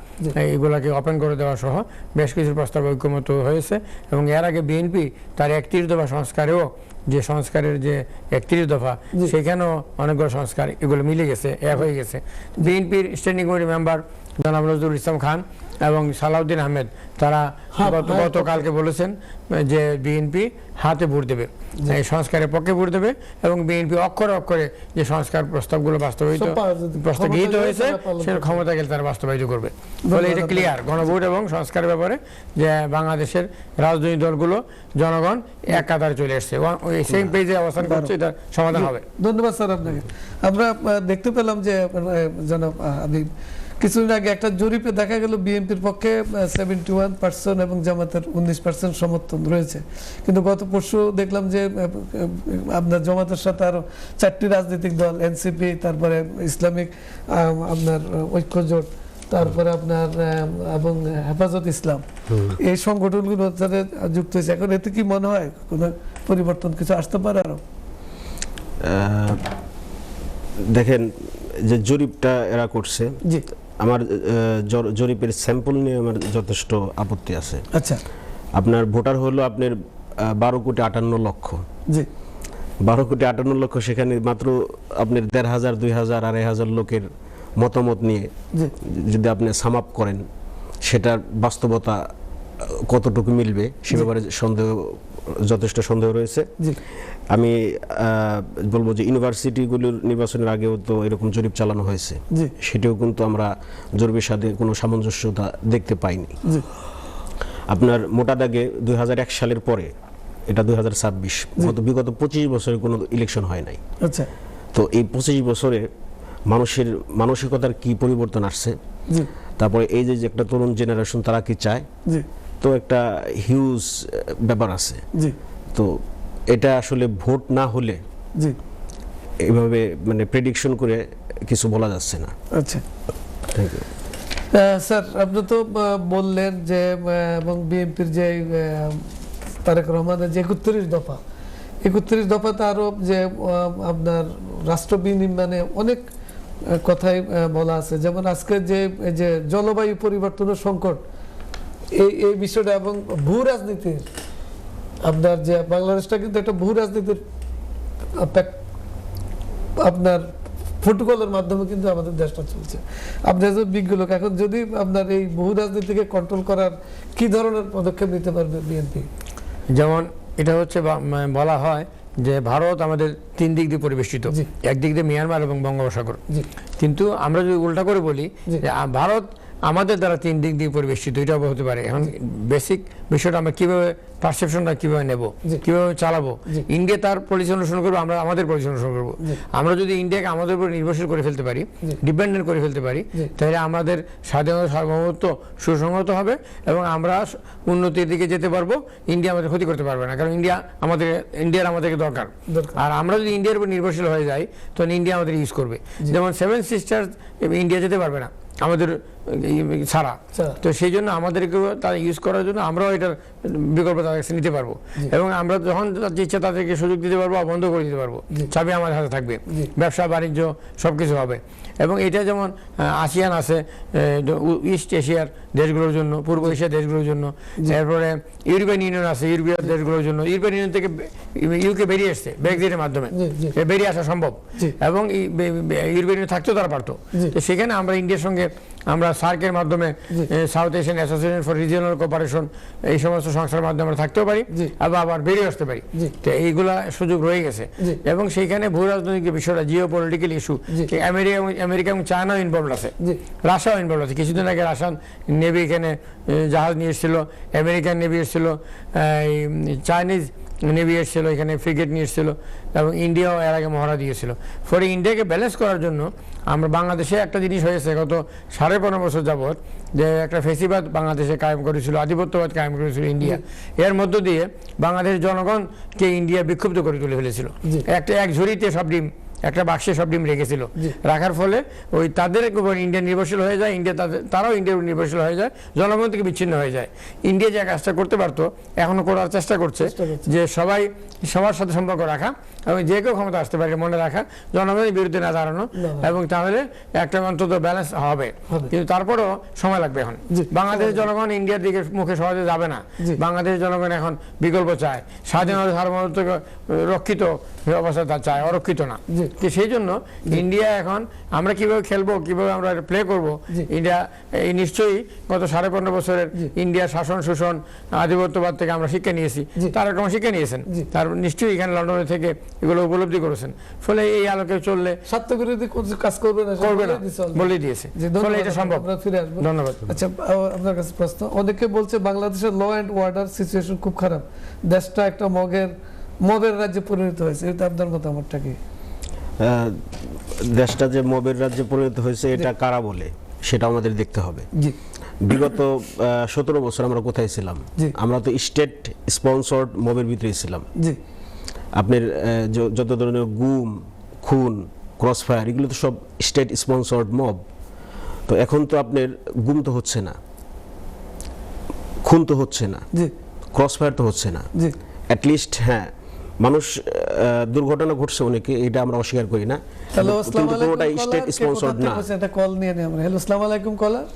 এইগুলোকে ওপেন করে দেওয়া সহ বেশ কিছু প্রস্তাব ঐক্যমত হয়েছে। এবং এর আগে বিএনপি তার 31 দফা সংস্কারেও, যে সংস্কারের যে 31 দফা, সেখানেও অনেকগুলো সংস্কার এগুলো মিলে গেছে, এক হয়ে গেছে। বিএনপির স্ট্যান্ডিং কমিটি মেম্বার জনাব নজরুল ইসলাম খান এবং সালাউদ্দিন আহমেদ তারা গতকালকে বলেছেন যে বিএনপি হাতে ভোট দেবে, এই সংস্কারের পক্ষে ভোট দেবে এবং বিএনপি অক্ষরে অক্ষরে যে সংস্কার প্রস্তাবগুলো গৃহীত হয়েছে সেটা ক্ষমতা গেলে তারা বাস্তবায়িত করবে। বলে এটা ক্লিয়ার গণভোট এবং সংস্কারের ব্যাপারে যে বাংলাদেশের রাজনৈতিক দলগুলো, জনগণ এক কাতারে চলে এসছে, ওই সেম পেজে অবস্থান করছে, এটা সমাধান হবে। ধন্যবাদ স্যার আপনাকে। আমরা দেখতে পেলাম যে জনাব হাবিব, কিছুদিন আগে একটা জরিপে দেখা গেল বিএনপির পক্ষে 71% এবং জামাতের 19% সমর্থন রয়েছে। কিন্তু গত পরশু দেখলাম যে আপনার জামাতের সাথে আরো 4টি রাজনৈতিক দল, এনসিপি, তারপরে ইসলামিক আপনার ঐক্যজোট, তারপরে আপনার এবং হেফাজত ইসলাম, এই সংগঠনগুলো যারা যুক্ত হয়েছে। এখন এতে কি মনে হয় কোনো পরিবর্তন কিছু আসতে পারে আরো? দেখেন, যে জরিপটা এরা করছে, আমার জরিপের স্যাম্পল নিয়ে আমার যথেষ্ট আপত্তি আছে। আচ্ছা, আপনার ভোটার হলো আপনার 12,58,00,000। জি, 12,58,00,000, সেখানে মাত্র আপনার 1,500, 2,000, 2,500 লোকের মতামত নিয়ে যদি আপনি সাম আপ করেন, সেটার বাস্তবতা কতটুকু মিলবে সে ব্যাপারে যথেষ্ট সন্দেহ রয়েছে। জি আমি বলবো যে ইউনিভার্সিটিগুলোর নির্বাচনের আগেও তো এরকম জরিপ চালানো হয়েছে, জি সেটাও কিন্তু আমরা জরিপের সাথে কোনো সামঞ্জস্যতা দেখতে পাইনি। জি আপনার মোটা দাগে 2001 সালের পরে, এটা 2026, বিগত 25 বছরে কোনো ইলেকশন হয় নাই। আচ্ছা তো এই 25 বছরে মানুষের মানসিকতার কি পরিবর্তন আসছে, জি তারপরে এই যে একটা তরুণ জেনারেশন তারা কি চায়, জি তো একটা হিউজ ব্যাপার আছে। জি তো এটা আসলে ভোট না হলে জি এইভাবে মানে প্রেডিকশন করে কিছু বলা যাচ্ছে না। আচ্ছা থ্যাংক ইউ। স্যার আপনি তো বললেন যে এবং বিএনপির যে তারেক রহমানের যে 31 দফাতে আরো যে আপনার রাষ্ট্র বিনির্মাণে অনেক কথাই বলা আছে, যেমন আজকে যে জলবায়ু পরিবর্তনের সংকট, এই বিষয়টা এবং ভূ রাজনীতির আপনার যে বাংলাদেশটা কিন্তু একটা ভূ রাজনীতির আপনার প্রোটোকলের মাধ্যমে কিন্তু আমাদের দেশটা চলছে। আপনি যে বিজ্ঞ লোক, এখন যদি আপনার এই বহু রাজনীতিকে কন্ট্রোল করার কি ধরনের পদক্ষেপ নিতে পারবে বিএনপি? যেমন এটা হচ্ছে বলা হয় যে ভারত আমাদের 3 দিক দিয়ে পরিবেষ্টিত, একদিক দিয়ে মিয়ানমার এবং বঙ্গোপসাগর, কিন্তু আমরা যদি উল্টা করে বলি যে ভারত আমাদের দ্বারা 3 দিক দিয়ে পরিবেষ্টিত, এটাও হতে পারে। এখন বেসিক বিষয়টা আমরা কিভাবে পারসেপশনটা কিভাবে নেব, কিভাবে চালাবো। ইন্ডিয়া তার পলিসি অনুসরণ করবো, আমরা আমাদের পলিসি অনুসরণ করবো। আমরা যদি ইন্ডিয়াকে আমাদের উপর নির্ভরশীল করে ফেলতে পারি, ডিপেন্ডেন্ট করে ফেলতে পারি, তাহলে আমাদের স্বাধীনতা সার্বভৌমত্ব সুসংহত হবে এবং আমরা উন্নতির দিকে যেতে পারবো। ইন্ডিয়া আমাদের ক্ষতি করতে পারবে না, কারণ ইন্ডিয়ার আমাদেরকে দরকার। আর আমরা যদি ইন্ডিয়ার উপর নির্ভরশীল হয়ে যাই, তখন ইন্ডিয়া আমাদের ইউজ করবে। যেমন 7 সিস্টার্স ইন্ডিয়া যেতে পারবে না আমাদের ছাড়া, তো সেই জন্য আমাদেরকে তারা ইউজ করার জন্য আমরাও এটার বিকল্প তাদের কাছে নিতে পারবো এবং আমরা যখন ইচ্ছা তাদেরকে সুযোগ দিতে পারবো, বন্ধ করে দিতে পারবো। চাবি আমাদের হাতে থাকবে, ব্যবসা বাণিজ্য সবকিছু হবে। এবং এটা যেমন আসিয়ান আছে ইস্ট এশিয়ার দেশগুলোর জন্য, পূর্ব এশিয়ার দেশগুলোর জন্য, এরপরে ইউরোপিয়ান ইউনিয়ন আছে ইউরোপিয়ান দেশগুলোর জন্য। ইউরোপিয়ান ইউনিয়ন থেকে ইউকে বেরিয়ে এসছে ব্রেক্সিটের মাধ্যমে, বেরিয়ে আসা সম্ভব এবং ইউরোপিয়ান ইউনিয়ন থাকতেও তারা পারতো। তো সেখানে আমরা ইন্ডিয়ার সঙ্গে আমরা সার্কের মাধ্যমে, south Asian association for regional cooperation, এই সমস্ত সংস্থার মাধ্যমে আমরা থাকতেও পারি, আবার বেরিয়ে আসতে পারি। তো এইগুলা সুযোগ রয়ে গেছে এবং সেইখানে ভূ রাজনৈতিক বিষয়টা, জিও পলিটিক্যাল ইস্যু, আমেরিকা এবং চায়নাও ইনভলভ আছে, রাশিয়াও ইনভলভ আছে। কিছুদিন আগে রাশিয়ান নেভি এখানে জাহাজ নিয়ে এসেছিল, আমেরিকান নেভি এসেছিল, চাইনিজ নেভি এসেছিল, এখানে ফ্রিগেট নিয়ে এসেছিল এবং ইন্ডিয়াও এর আগে মহড়া দিয়েছিল। ফলে ইন্ডিয়াকে ব্যালেন্স করার জন্য আমরা বাংলাদেশে একটা জিনিস হয়েছে গত 15.5 বছর যাবৎ, যে একটা ফেসিবাদ বাংলাদেশে কায়েম করেছিল, আধিপত্যবাদ কায়েম করেছিল ইন্ডিয়া। এর মধ্য দিয়ে বাংলাদেশের জনগণকে ইন্ডিয়া বিক্ষুব্ধ করে তুলে ফেলেছিল। এক ঝুড়িতে সব ডিম, একটা বাক্সে সব ডিম রেখেছিল, রাখার ফলে ওই তাদের উপর ইন্ডিয়া নির্ভরশীল হয়ে যায়, ইন্ডিয়া তারাও ইন্ডিয়ার উপর নির্ভরশীল হয়ে যায়, জনগণ থেকে বিচ্ছিন্ন হয়ে যায়। ইন্ডিয়া যে কাজটা করতে পারতো এখনো করার চেষ্টা করছে, যে সবার সাথে সম্পর্ক রাখা এবং যে কেউ ক্ষমতা আসতে পারে মনে রাখা, জনগণের বিরুদ্ধে না দাঁড়ানো, এবং তাহলে একটা অন্তত ব্যালেন্স হবে। কিন্তু তারপরও সময় লাগবে। এখন বাংলাদেশের জনগণ ইন্ডিয়ার দিকে মুখে সহজে যাবে না। বাংলাদেশের জনগণ এখন বিকল্প চায়, স্বাধীনতা সার্বভৌমত্ব রক্ষিত অবস্থা চায়, অরক্ষিত না। সেই জন্য ইন্ডিয়া এখন আমরা কিভাবে খেলবো, কিভাবে আমরা প্লে করবো, ইন্ডিয়া নিশ্চয়ই গত 15.5 বছরের ইন্ডিয়ার শাসন শোষণ আধিপত্যবাদ থেকে আমরা শিক্ষা নিয়েছি, তারা এরকম শিক্ষা নিয়েছেন, তার নিশ্চয়ই এখানে লন্ডনে থেকে এগুলো উপলব্ধি করেছেন। ফলে এই আলোকে চললে স্বার্থবিরোধী কাজ করবে না বলে দিয়েছে, ফলে এটা সম্ভব। ধন্যবাদ। আচ্ছা, আপনার কাছে প্রশ্ন, অনেকে বলছে বাংলাদেশের ল অ্যান্ড অর্ডার সিচুয়েশন খুব খারাপ, দেশটা একটা মবের রাজ্যে পরিণত হয়েছে, এটা আপনার মতামতটা কি? দেশটা যে মবের রাজ্যে পরিণত হয়েছে এটা কারা বলে সেটা আমাদের দেখতে হবে। বিগত 17 বছর আমরা কোথায় ছিলাম? আমরা তো স্টেট স্পন্সর্ড মবের ভিতরেই ছিলাম। আপনার যত ধরনের গুম, খুন, ক্রসফায়ার, এগুলো তো সব স্টেট স্পন্সর্ড মব। তো এখন তো আপনার গুম তো হচ্ছে না, খুন তো হচ্ছে না, ক্রসফায়ার তো হচ্ছে না, অ্যাটলিস্ট হ্যাঁ মানুষ দুর্ঘটনা ঘটছে অনেকে, এটা আমরা অস্বীকার করি না, কিন্তু পুরোটা স্টেট স্পন্সর্ড না। এটা কল নিয়ে নেই আমরা। হ্যালো, আসসালামু আলাইকুম কলার।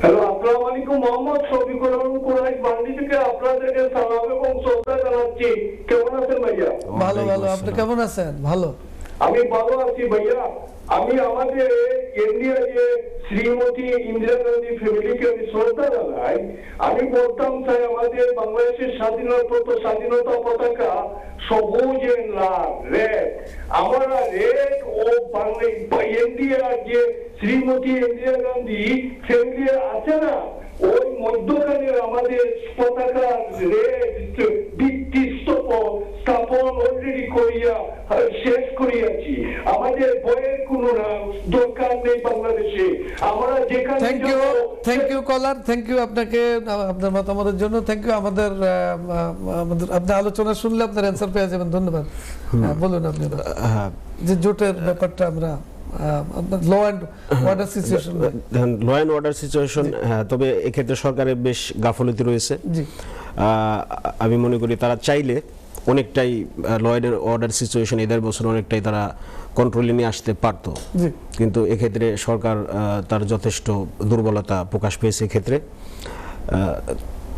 হ্যালো, আসসালামু আলাইকুম। মোহাম্মদ শফিকুর রহমান কুরাইশ বান্ডি থেকে আপনাদেরকে সালাম এবং শ্রদ্ধা জানাচ্ছি। কেমন আছেন ভাইয়া? ভালো, আপনি কেমন আছেন? ভালো। আমি ভালো আছি ভাইয়া। আমি আমাদের ইন্ডিয়া যে শ্রীমতী ইন্দিরা গান্ধী ফ্যামিলিকে আমি শ্রদ্ধা জানাই। আমি বলতাম চাই আমাদের বাংলাদেশের স্বাধীনতা পতাকা সবুজ লাল রেড, আমরা রেড ও ইন্ডিয়ার যে শ্রীমতী ইন্দিরা গান্ধী ফ্যামিলি আছে না, ওই মধ্যখানে আমাদের পতাকা রেড ভিত্তি স্থাপন অলরেডি করিয়া শেষ করিয়াছি। আমাদের বইয়ের কোনো দরকার নেই বাংলাদেশে। আমরা যেখানে thank you caller, thank you আপনাকে আপনার মতামতের জন্য, থ্যাংক ইউ। আমাদের আপনার আলোচনা শুনলে আপনার অ্যান্সার পেয়ে যাবেন। ধন্যবাদ। বলুন আপনি যে জোটের ব্যাপারটা আমরা law and order situation. Law and order situation, তবে এক্ষেত্রে সরকারের বেশ গাফলতি রয়েছে। আমি মনে করি তারা চাইলে অনেকটাই ল অ্যান্ড অর্ডার সিচুয়েশন এদের বছর অনেকটাই তারা কন্ট্রোলে নিয়ে আসতে পারতো, কিন্তু এক্ষেত্রে সরকার তার যথেষ্ট দুর্বলতা প্রকাশ পেয়েছে এক্ষেত্রে।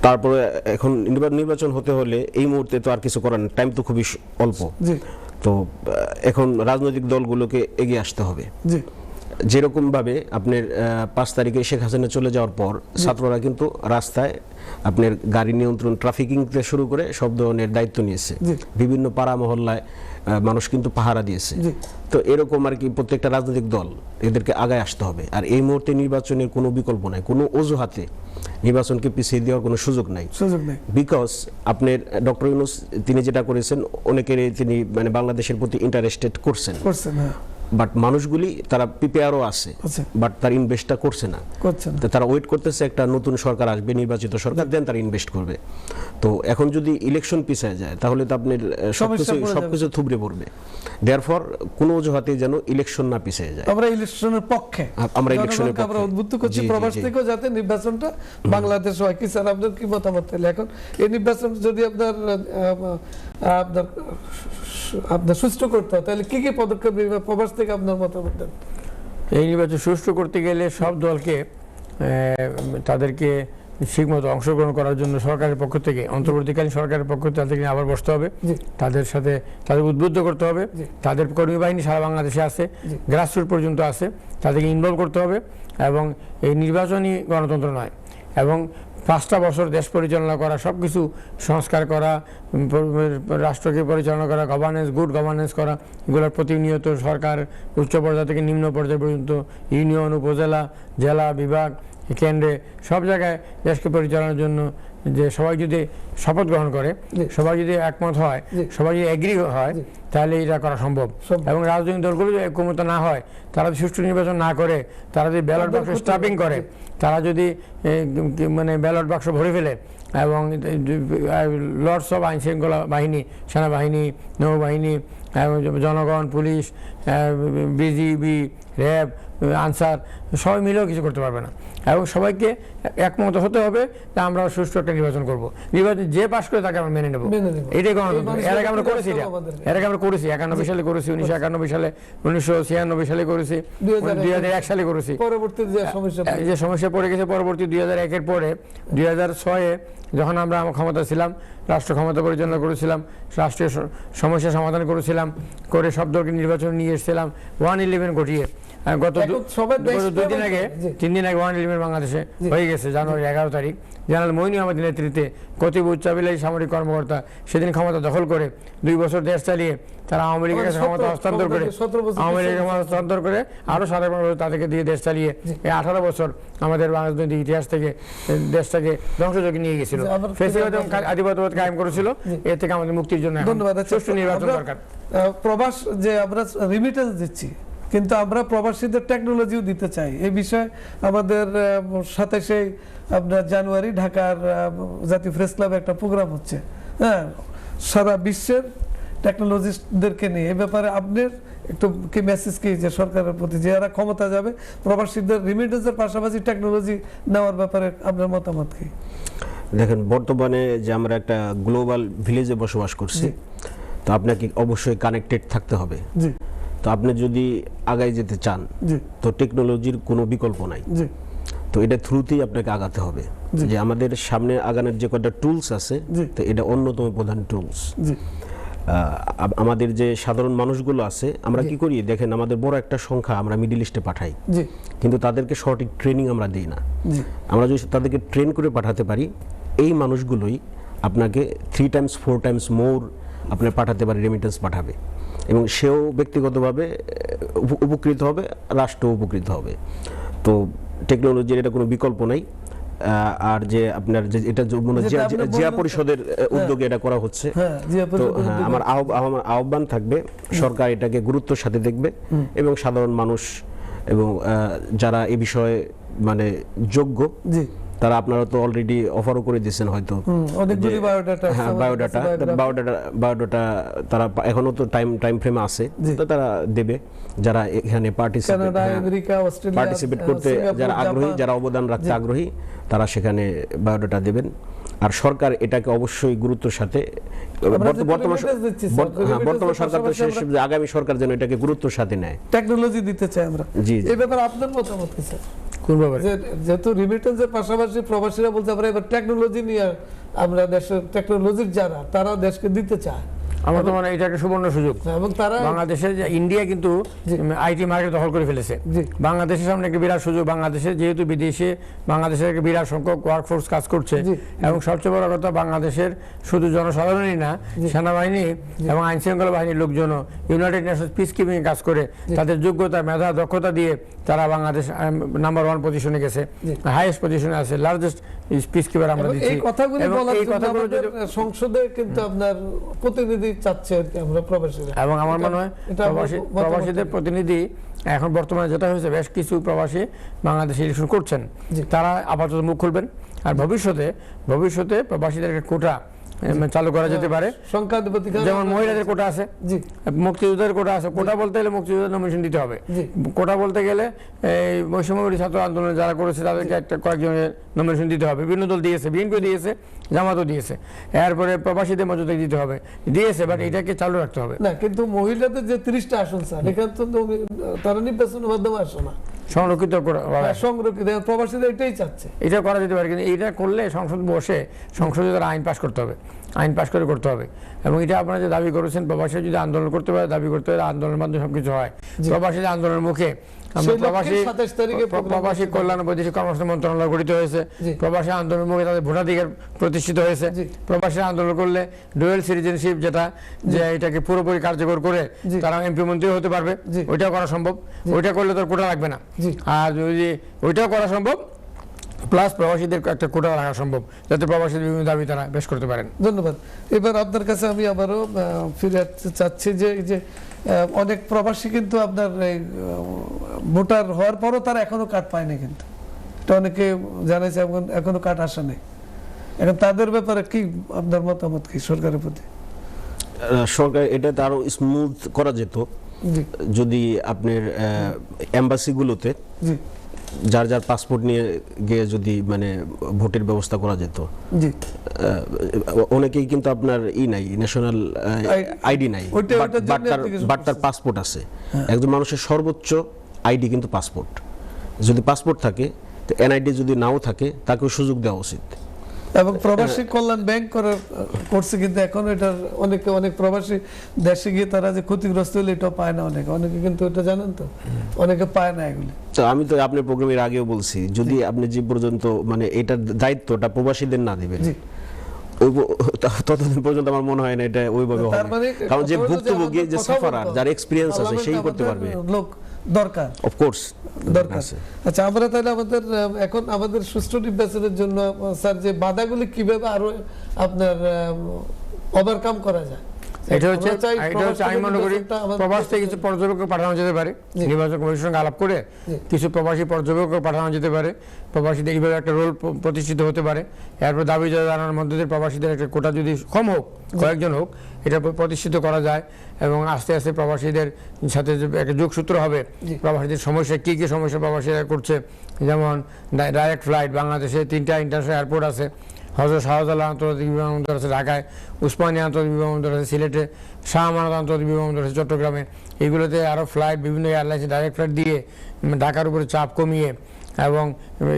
তারপরে এখন নির্বাচন হতে হলে এই মুহূর্তে তো আর কিছু করার নেই, টাইম তো খুবই অল্প। তো এখন রাজনৈতিক দলগুলোকে এগিয়ে আসতে হবে। যেরকম ভাবে আপনার 5 তারিখে শেখ হাসিনা চলে যাওয়ার পর ছাত্ররা কিন্তু রাস্তায় আপনার গাড়ি নিয়ন্ত্রণ, ট্রাফিকিং থেকে শুরু করে সব ধরনের দায়িত্ব নিয়েছে। বিভিন্ন পাড়া মহল্লায় মানুষ কিন্তু পাহারা দিয়েছে। তো এরকম আর কি প্রত্যেকটা রাজনৈতিক দল এদেরকে আগায় আসতে হবে। আর এই মুহূর্তে নির্বাচনের কোনো বিকল্প নাই, কোনো অজুহাতে নির্বাচনকে পিছিয়ে দেওয়ার কোনো সুযোগ নাই। বিকজ আপনার ডক্টর ইউনূস তিনি যেটা করেছেন, অনেকের তিনি মানে বাংলাদেশের প্রতি ইন্টারেস্টেড করছেন, বাট মানুষগুলি তারা প্রিপেয়ারও আছে, বাট তার ইনভেস্টটা করছে না। তারা ওয়েট করতেছে একটা নতুন সরকার আসবে, নির্বাচিত সরকার, দেন তারা ইনভেস্ট করবে। তো এখন যদি ইলেকশন পিছায় যায় তাহলে তো আপনার সবকিছু থুবড়ে পড়বে। দেয়ারফর কোনো অজুহাতে যেন ইলেকশন না পিছিয়ে যায়। আমরা ইলেকশনের পক্ষে, আমরা ইলেকশনের পক্ষে আমরা উদ্বুদ্ধ করছি প্রবাস থেকেও যাতে নির্বাচনটা বাংলাদেশ হয়। কি স্যার আপনার কি মতামত? তাহলে এখন এই নির্বাচন যদি আপনার সুষ্ঠু করতে হয় তাহলে কি কি পদক্ষেপ নেবে প্রবাস থেকে আপনার মতামত দেন? এই নির্বাচন সুষ্ঠু করতে গেলে সব দলকে তাদেরকে ঠিকমতো অংশগ্রহণ করার জন্য সরকারের পক্ষ থেকে, অন্তর্বর্তীকালীন সরকারের পক্ষ থেকে তাদেরকে আবার বসতে হবে, তাদের সাথে তাদের উদ্বুদ্ধ করতে হবে। তাদের কর্মী বাহিনী সারা বাংলাদেশে আছে, গ্রাসরুট পর্যন্ত আছে, তাদেরকে ইনভলভ করতে হবে। এবং এই নির্বাচনই গণতন্ত্র নয়, এবং 5টা বছর দেশ পরিচালনা করা, সব কিছু সংস্কার করা, রাষ্ট্রকে পরিচালনা করা, গভর্নেন্স, গুড গভর্নেন্স করা, এগুলোর প্রতিনিয়ত সরকার উচ্চ পর্যায় থেকে নিম্ন পর্যায় পর্যন্ত, ইউনিয়ন, উপজেলা, জেলা, বিভাগ, কেন্দ্রে, সব জায়গায় দেশকে পরিচালনার জন্য যে সবাই যদি শপথ গ্রহণ করে, সবাই যদি একমত হয়, সবাই যদি এগ্রি হয়, তাহলে এটা করা সম্ভব। এবং রাজনৈতিক দলগুলো যদি ঐক্যমত না হয়, তারা যদি সুষ্ঠু নির্বাচন না করে, তারা যদি ব্যালট বাক্স স্টাফিং করে, তারা যদি মানে ব্যালট বাক্স ভরে ফেলে, এবং লর্ডস অফ আইন শৃঙ্খলা বাহিনী, সেনাবাহিনী, নৌবাহিনী, জনগণ, পুলিশ, বিজিবি, র্যাব, আনসার সবাই মিলেও কিছু করতে পারবে না। এবং সবাইকে একমত হতে হবে যে আমরা সুষ্ঠু একটা নির্বাচন করবো। নির্বাচন যে পাশ করে তাকে আমরা মেনে নেবো, এটাই গণতন্ত্র। এর আগে আমরা করেছি, 91 সালে করেছি, 1991 সালে, 1996 সালে করেছি, 2001 সালে করেছি। পরবর্তী যে সমস্যা পড়ে গেছে পরবর্তী 2001-এর পরে 2006-এ যখন আমরা ক্ষমতা ছিলাম, রাষ্ট্র ক্ষমতা পরিচালনা করেছিলাম, রাষ্ট্রীয় সমস্যা সমাধান করেছিলাম, করে সব দলকে নির্বাচন নিয়ে এসেছিলাম 111 ঘটিয়ে। গত 3 দিন আগে 111 বাংলাদেশে হয়ে গেছে, জানুয়ারি 11 তারিখ। জেনারেল মঈনুল আহমেদের নেতৃত্বে কতিপয় উচ্চাভিলাষী সামরিক কর্মকর্তা সেদিন ক্ষমতা দখল করে 2 বছর দেশ চালিয়ে তারা আওয়ামী লীগের কাছে ক্ষমতা হস্তান্তর করে, আরো 17 বছর তাদেরকে দিয়ে দেশ চালিয়ে এই 18 বছর আমাদের রাজনৈতিক ইতিহাস থেকে দেশটাকে ধ্বংসযোগে নিয়ে গেছিল, ফ্যাসিবাদ এবং আধিপত্যবাদ কায়েম করেছিল। এর থেকে আমাদের মুক্তির জন্য সুষ্ঠু নির্বাচন দরকার। প্রবাস যে আমরা রিমিটেন্স দিচ্ছি, কিন্তু আমরা প্রবাসীদের টেকনোলজিও দিতে চাই। এই বিষয়ে আমাদের 27শে আপনার জানুয়ারি ঢাকার জাতীয় প্রেস ক্লাবে একটা প্রোগ্রাম হচ্ছে, হ্যাঁ, সারা বিশ্বের টেকনোলজিস্টদেরকে নিয়ে। এই ব্যাপারে আপনার একটু কি মেসেজ কি যে সরকারের প্রতি, যারা ক্ষমতা যাবে, প্রবাসীদের রিমিটেন্সের পাশাপাশি টেকনোলজি নেওয়ার ব্যাপারে আপনার মতামত কি? দেখেন, বর্তমানে যে আমরা একটা গ্লোবাল ভিলেজে বসবাস করছি, তো আপনাকে অবশ্যই কানেক্টেড থাকতে হবে। তো আপনি যদি আগায় যেতে চান, তো টেকনোলজির কোনো বিকল্প নাই। তো এটা থ্রুতেই আপনাকে আগাতে হবে। যে আমাদের সামনে আগানোর যে কটা টুলস আছে, তো এটা অন্যতম প্রধান টুলস। আমাদের যে সাধারণ মানুষগুলো আছে আমরা কি করি দেখেন, আমাদের বড় একটা সংখ্যা আমরা মিডল ইস্টে পাঠাই, জি কিন্তু তাদেরকে সঠিক ট্রেনিং আমরা দিই না। জি আমরা যদি তাদেরকে ট্রেন করে পাঠাতে পারি, এই মানুষগুলোই আপনাকে 3 times 4 times মোর আপনার পাঠাতে পারে, রেমিটেন্স পাঠাবে, এবং সেও ব্যক্তিগতভাবে উপকৃত হবে, রাষ্ট্র উপকৃত হবে। তো টেকনোলজির এটা কোনো বিকল্প নাই। আর যে আপনার যে এটা মনে হয় জিয়া পরিষদের উদ্যোগে এটা করা হচ্ছে, তো আমার আহ্বান থাকবে সরকার এটাকে গুরুত্বের সাথে দেখবে, এবং সাধারণ মানুষ এবং যারা এই বিষয়ে মানে যোগ্য, তারা আপনারা তো অলরেডি অফারও করে দিয়েছেন হয়তো অনেকগুলি বায়োডাটা, হ্যাঁ বায়োডাটা তারা এখনো তো টাইম ফ্রেম আছে, তো তারা দেবে যারা এখানে পার্টিসিপেট করতে যারা আগ্রহী, যারা অবদান রাখতে আগ্রহী, তারা সেখানে বায়োডাটা দেবেন। আর সরকার এটাকে অবশ্যই গুরুত্বের সাথে, বর্তমান সরকার তো শেষ, আগামী সরকার যেন এটাকে গুরুত্বের সাথে নেয়, টেকনোলজি দিতে চাই আমরা। জি এই ব্যাপারে আপনার মতামত কি স্যার? কোন ব্যাপারে? যেহেতু রিমিটেন্সের পাশাপাশি প্রবাসীরা বলতে আমরা এবার টেকনোলজি নিয়ে, আমরা দেশের টেকনোলজির যারা তারা দেশকে দিতে চায়, আমার তো মনে হয় এটা একটা সুবর্ণ সুযোগ। এবং তারা বাংলাদেশের ইন্ডিয়া কিন্তু আইটি মার্কেট দখল করে ফেলেছে, বাংলাদেশের সামনে একটা বিরাট সুযোগ। বাংলাদেশে যেহেতু বিদেশে বাংলাদেশের একটা বিরাট সংখ্যক ওয়ার্কফোর্স কাজ করছে, এবং সবচেয়ে বড় কথা বাংলাদেশের শুধু জনসাধারণই না, সেনাবাহিনী এবং আইন শৃঙ্খলা বাহিনীর লোকজনও ইউনাইটেড নেশনস পিস কিপিং কাজ করে তাদের যোগ্যতা, মেধা, দক্ষতা দিয়ে তারা বাংলাদেশ নাম্বার 1 পজিশনে গেছে, হাইয়েস্ট পজিশনে আছে, লার্জেস্ট পিস কিপার আমরা দিচ্ছি। এই কথাগুলো বলার জন্য আমাদের সংসদে কিন্তু আপনার প্রতিনিধি চাচ্ছে আর কি আমরা প্রবাসীরা, এবং আমার মনে হয় প্রবাসীদের প্রতিনিধি এখন বর্তমানে যেটা হয়েছে, বেশ কিছু প্রবাসী বাংলাদেশে ইলেকশন করছেন, তারা আপাতত মুখ খুলবেন। আর ভবিষ্যতে প্রবাসীদের একটা কোটা চালু করা যেতে পারে, যেমন মহিলাদের কোটা আছে, মুক্তিযোদ্ধাদের কোটা আছে। কোটা বলতে গেলে মুক্তিযোদ্ধার নমিনেশন দিতে হবে, কোটা বলতে গেলে এই বৈষম্যবিরোধী ছাত্র আন্দোলন যারা করেছে তাদেরকে কয়েকজনের নমিনেশন দিতে হবে। বিভিন্ন দল দিয়েছে, বিএনপি দিয়েছে, জামাতও দিয়েছে। এরপরে প্রবাসীদের মর্যাদা দিতে হবে, দিয়েছে, বাট এটাকে চালু রাখতে হবে না। কিন্তু মহিলাদের যে 30টা আসন স্যার, এখানে তো তারা নির্বাচনের মাধ্যমে আসে না, সংরক্ষিত প্রবাসীদের এটাই চাচ্ছে। এটা করা যেতে পারে, কিন্তু এটা করলে সংসদ বসে সংসদে তারা আইন পাস করতে হবে, আইন পাস করে করতে হবে। এবং এটা আপনারা যে দাবি করেছেন, প্রবাসী যদি আন্দোলন করতে পারে, দাবি করতে পারে, আন্দোলনের মাধ্যমে সবকিছু হয়। প্রবাসীদের আন্দোলনের মুখে প্রবাসী কল্যাণ বৈদেশিক কর্মসংস্থান মন্ত্রণালয় গঠিত হয়েছে, প্রবাসী আন্দোলনের মুখে তাদের ভোটাধিকার প্রতিষ্ঠিত হয়েছে। প্রবাসী আন্দোলন করলে ডুয়েল সিটিজেনশিপ, যেটা যে এটাকে পুরোপুরি কার্যকর করে তারা এমপি মন্ত্রী হতে পারবে, ওইটাও করা সম্ভব। ওইটা করলে তোর কোটা লাগবে না। আর যদি ওইটাও করা সম্ভব, প্লাস প্রবাসীদের একটা কোটা রাখা সম্ভব, যাতে প্রবাসীদের বিভিন্ন দাবি তারা পেশ করতে পারেন। ধন্যবাদ। এবার আপনার কাছে আমি আবারও ফিরে চাচ্ছি যে এই যে অনেক প্রবাসী কিন্তু আপনার ভোটার হওয়ার পরও তারা এখনো কার্ড পায়নি, কিন্তু এটা অনেকে জানাইছে এখনো কার্ড আসে নাই। এখন তাদের ব্যাপারে কি আপনার মতামত কি সরকারের প্রতি? সরকার এটা আরো স্মুথ করা যেত যদি আপনার এম্বাসিগুলোতে যার যার পাসপোর্ট নিয়ে গিয়ে যদি মানে ভোটের ব্যবস্থা করা যেত। অনেকেই কিন্তু আপনার নাই, ন্যাশনাল আইডি নাই, বাট তার পাসপোর্ট আছে। একজন মানুষের সর্বোচ্চ আইডি কিন্তু পাসপোর্ট। যদি পাসপোর্ট থাকে, তো এনআইডি যদি নাও থাকে, তাকেও সুযোগ দেওয়া উচিত। এবং প্রবাসী কল্যাণ ব্যাংক করছে, কিন্তু এখন এটা অনেক প্রবাসী দেশে গিয়ে তারা যে ক্ষতিগ্রস্ত হলে এটাও পায় না, অনেকে কিন্তু এটা জানেন তো, অনেকে পায় না এগুলি। তো আমি তো আপনার প্রোগ্রামের আগেও বলছি, যদি আপনি যে পর্যন্ত মানে এটার দায়িত্বটা প্রবাসীদের না দিবেন, ততদিন পর্যন্ত আমার মনে হয় না এটা ওইভাবে হবে। কারণ যে ভুক্তভোগী, যে সাফারার, যার এক্সপেরিয়েন্স আছে, সেই করতে পারবে। লোক দরকার, অফ কোর্স দরকার। আচ্ছা, আমরা তাহলে আমাদের সুষ্ঠু নির্বাচনের জন্য স্যার যে বাধাগুলি কিভাবে আরো আপনার ওভারকাম করা যায়, এটা হচ্ছে আমি মনে করি প্রবাস থেকে কিছু পর্যবেক্ষক পাঠানো যেতে পারে, নির্বাচন কমিশনের সঙ্গে আলাপ করে কিছু প্রবাসী পর্যবেক্ষক পাঠানো যেতে পারে, প্রবাসীদের এইভাবে একটা রোল প্রতিষ্ঠিত হতে পারে। এরপর দাবি জানানোর মধ্যে দিয়ে প্রবাসীদের একটা কোটা যদি কম হোক, কয়েকজন হোক, এটা প্রতিষ্ঠিত করা যায়, এবং আস্তে আস্তে প্রবাসীদের সাথে একটা যোগসূত্র হবে। প্রবাসীদের সমস্যা কি কি সমস্যা প্রবাসীরা করছে, যেমন ডাইরেক্ট ফ্লাইট, বাংলাদেশে 3টা ইন্টারন্যাশনাল এয়ারপোর্ট আছে, হযরত শাহজালাল আন্তর্জাতিক বিমানবন্দর আছে ঢাকায়, উসমানিয়া আন্তর্জাতিক বিমানবন্দর আছে সিলেটে, শাহ আমানত আন্তর্জাতিক বিমানবন্দর আছে চট্টগ্রামে। এইগুলোতে আরও ফ্লাইট, বিভিন্ন এয়ারলাইন্সে ডাইরেক্ট ফ্লাইট দিয়ে ঢাকার উপরে চাপ কমিয়ে এবং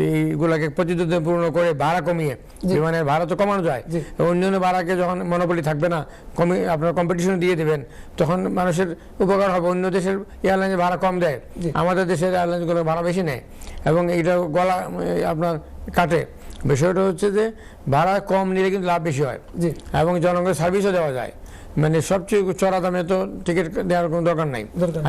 এইগুলাকে প্রতিদ্বন্দ্বিপূর্ণ করে ভাড়া কমিয়ে, বিমানের ভাড়া তো কমানো যায়, অন্যান্য ভাড়াকে যখন মনোপলি থাকবে না, আপনার কম্পিটিশন দিয়ে দেবেন, তখন মানুষের উপকার হবে। অন্য দেশের এয়ারলাইনের ভাড়া কম দেয়, আমাদের দেশের এয়ারলাইনগুলোর ভাড়া বেশি নেয় এবং এইটা গলা আপনার কাটে। বিষয়টা হচ্ছে যে ভাড়া কম নিলে কিন্তু লাভ বেশি হয় এবং জনগণের সার্ভিসও দেওয়া যায়। মানে সবচেয়ে চড়া দামে তো টিকিট দেওয়ার কোনো দরকার নাই,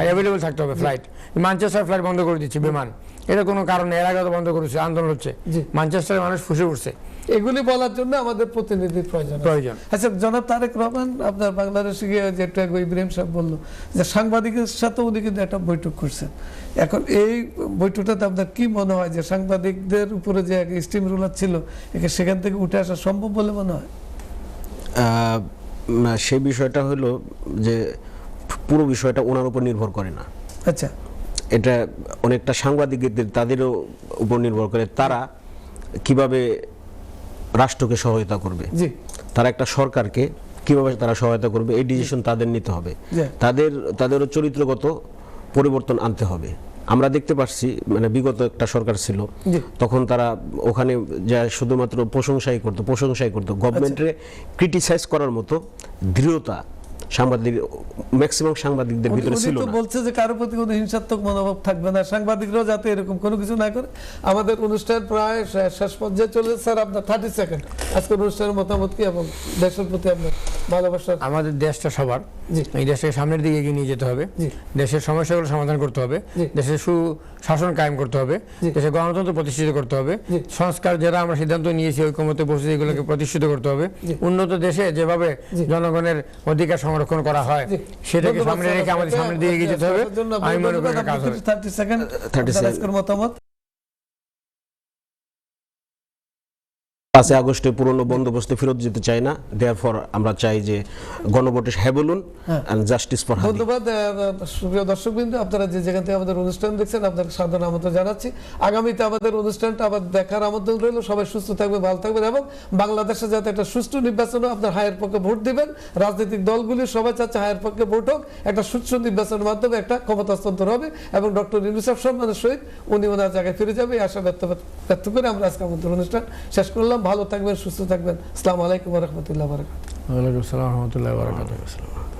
অ্যাভেলেবল থাকতে হবে ফ্লাইট। ম্যানচেস্টার ফ্লাইট বন্ধ করে দিচ্ছে বিমান, এটা কোনো কারণে, এর আগে তো বন্ধ করেছে, আন্দোলন হচ্ছে, ম্যানচেস্টারের মানুষ ফুসে উঠছে। এগুলি বলার জন্য আমাদের প্রতিনিধির প্রয়োজন। আচ্ছা, জনাব তারেক রহমান আপনার বাংলাদেশে গিয়ে যেটা ইব্রাহিম সাহেব বললো যে সাংবাদিকের সাথে উনি কিন্তু একটা বৈঠক করছেন। এখন এই বৈঠকটাতে আপনার কি মনে হয় যে সাংবাদিকদের উপরে যে স্টিম রুলার ছিল, সেখান থেকে উঠে আসা সম্ভব বলে মনে হয়? সেই বিষয়টা হলো যে পুরো বিষয়টা ওনার উপর নির্ভর করে না। আচ্ছা, এটা অনেকটা সাংবাদিকদের তাদেরও উপর নির্ভর করে, তারা কিভাবে রাষ্ট্রকে সহায়তা করবে, তারা একটা সরকারকে কিভাবে তারা সহায়তা করবে, এই ডিসিশন তাদের নিতে হবে। তাদেরও চরিত্রগত পরিবর্তন আনতে হবে। আমরা দেখতে পাচ্ছি মানে বিগত একটা সরকার ছিল, তখন তারা ওখানে যা শুধুমাত্র প্রশংসাই করতো গভর্নমেন্টে ক্রিটিসাইজ করার মতো দৃঢ়তা ম্যাক্সিমাম সাংবাদিকদের ভিতরে ছিল না। বলছে যে কারো প্রতি কোনো হিংসাত্মক মনোভাব থাকবে না, সাংবাদিকরাও যাতে এরকম কোনো কিছু না করে। আমাদের অনুষ্ঠান প্রায় শেষ পর্যায়ে চলে, স্যার আপনার 30 সেকেন্ড আজকের অনুষ্ঠানের মতামত কি এবং দেশের প্রতি আপনার ভালোবাসা? আমাদের দেশটা সবার, এই দেশটাকে সামনের দিকে এগিয়ে নিয়ে যেতে হবে, দেশের সমস্যাগুলো সমাধান করতে হবে, দেশের সুশাসন কায়েম করতে হবে, দেশের গণতন্ত্র প্রতিষ্ঠিত করতে হবে, সংস্কার যেটা আমরা সিদ্ধান্ত নিয়েছি ঐকমত্যে বসে এগুলোকে প্রতিষ্ঠিত করতে হবে। উন্নত দেশে যেভাবে জনগণের অধিকার সংরক্ষণ করা হয় সেটাকে সামনে রেখে আমাদের সামনের দিকে এগিয়ে যেতে হবে। আমি মনে করি কাজ হবে। 30 সেকেন্ড আজকের মতামত। 5 আগস্টে পুরনো বন্দোবস্তে ফেরত যেতে চাই না, দেয়ারফর আমরা চাই যে গণভোটে হ্যাঁ বলুন, এন্ড জাস্টিস ফর হাদি। ধন্যবাদ সুপ্রিয় দর্শকবৃন্দ, আপনারা যে যেখান থেকে আমাদের অনুষ্ঠান দেখছেন আপনাদের সাধারণ আমন্ত্রণ জানাচ্ছি। আগামীতে আমাদের অনুষ্ঠানটা আবার দেখার আমন্ত্রণ রইল। সবাই সুস্থ থাকবেন, ভালো থাকবেন এবং বাংলাদেশে যাতে একটা সুষ্ঠু নির্বাচন হয়, আপনার হায়ের পক্ষে ভোট দিবেন। রাজনৈতিক দলগুলি সবাই চাচ্ছে হায়ের পক্ষে ভোট হোক, একটা সুষ্ঠু নির্বাচনের মাধ্যমে একটা ক্ষমতা হস্তান্তর হবে এবং ডক্টর ইউনূস সাহেব সম্মানের সহিত উনি ওনার জায়গায় ফিরে যাবে, এই আশা ব্যক্ত করে আমরা আজকে আমাদের অনুষ্ঠান শেষ করলাম। ভালো থাকবেন, সুস্থ থাকবেন। আসসালামু আলাইকুম ওয়া রাহমাতুল্লাহি ওয়া বারাকাতুহু। ওয়া আলাইকুম আসসালাম ওয়া রাহমাতুল্লাহি ওয়া বারাকাতুহু।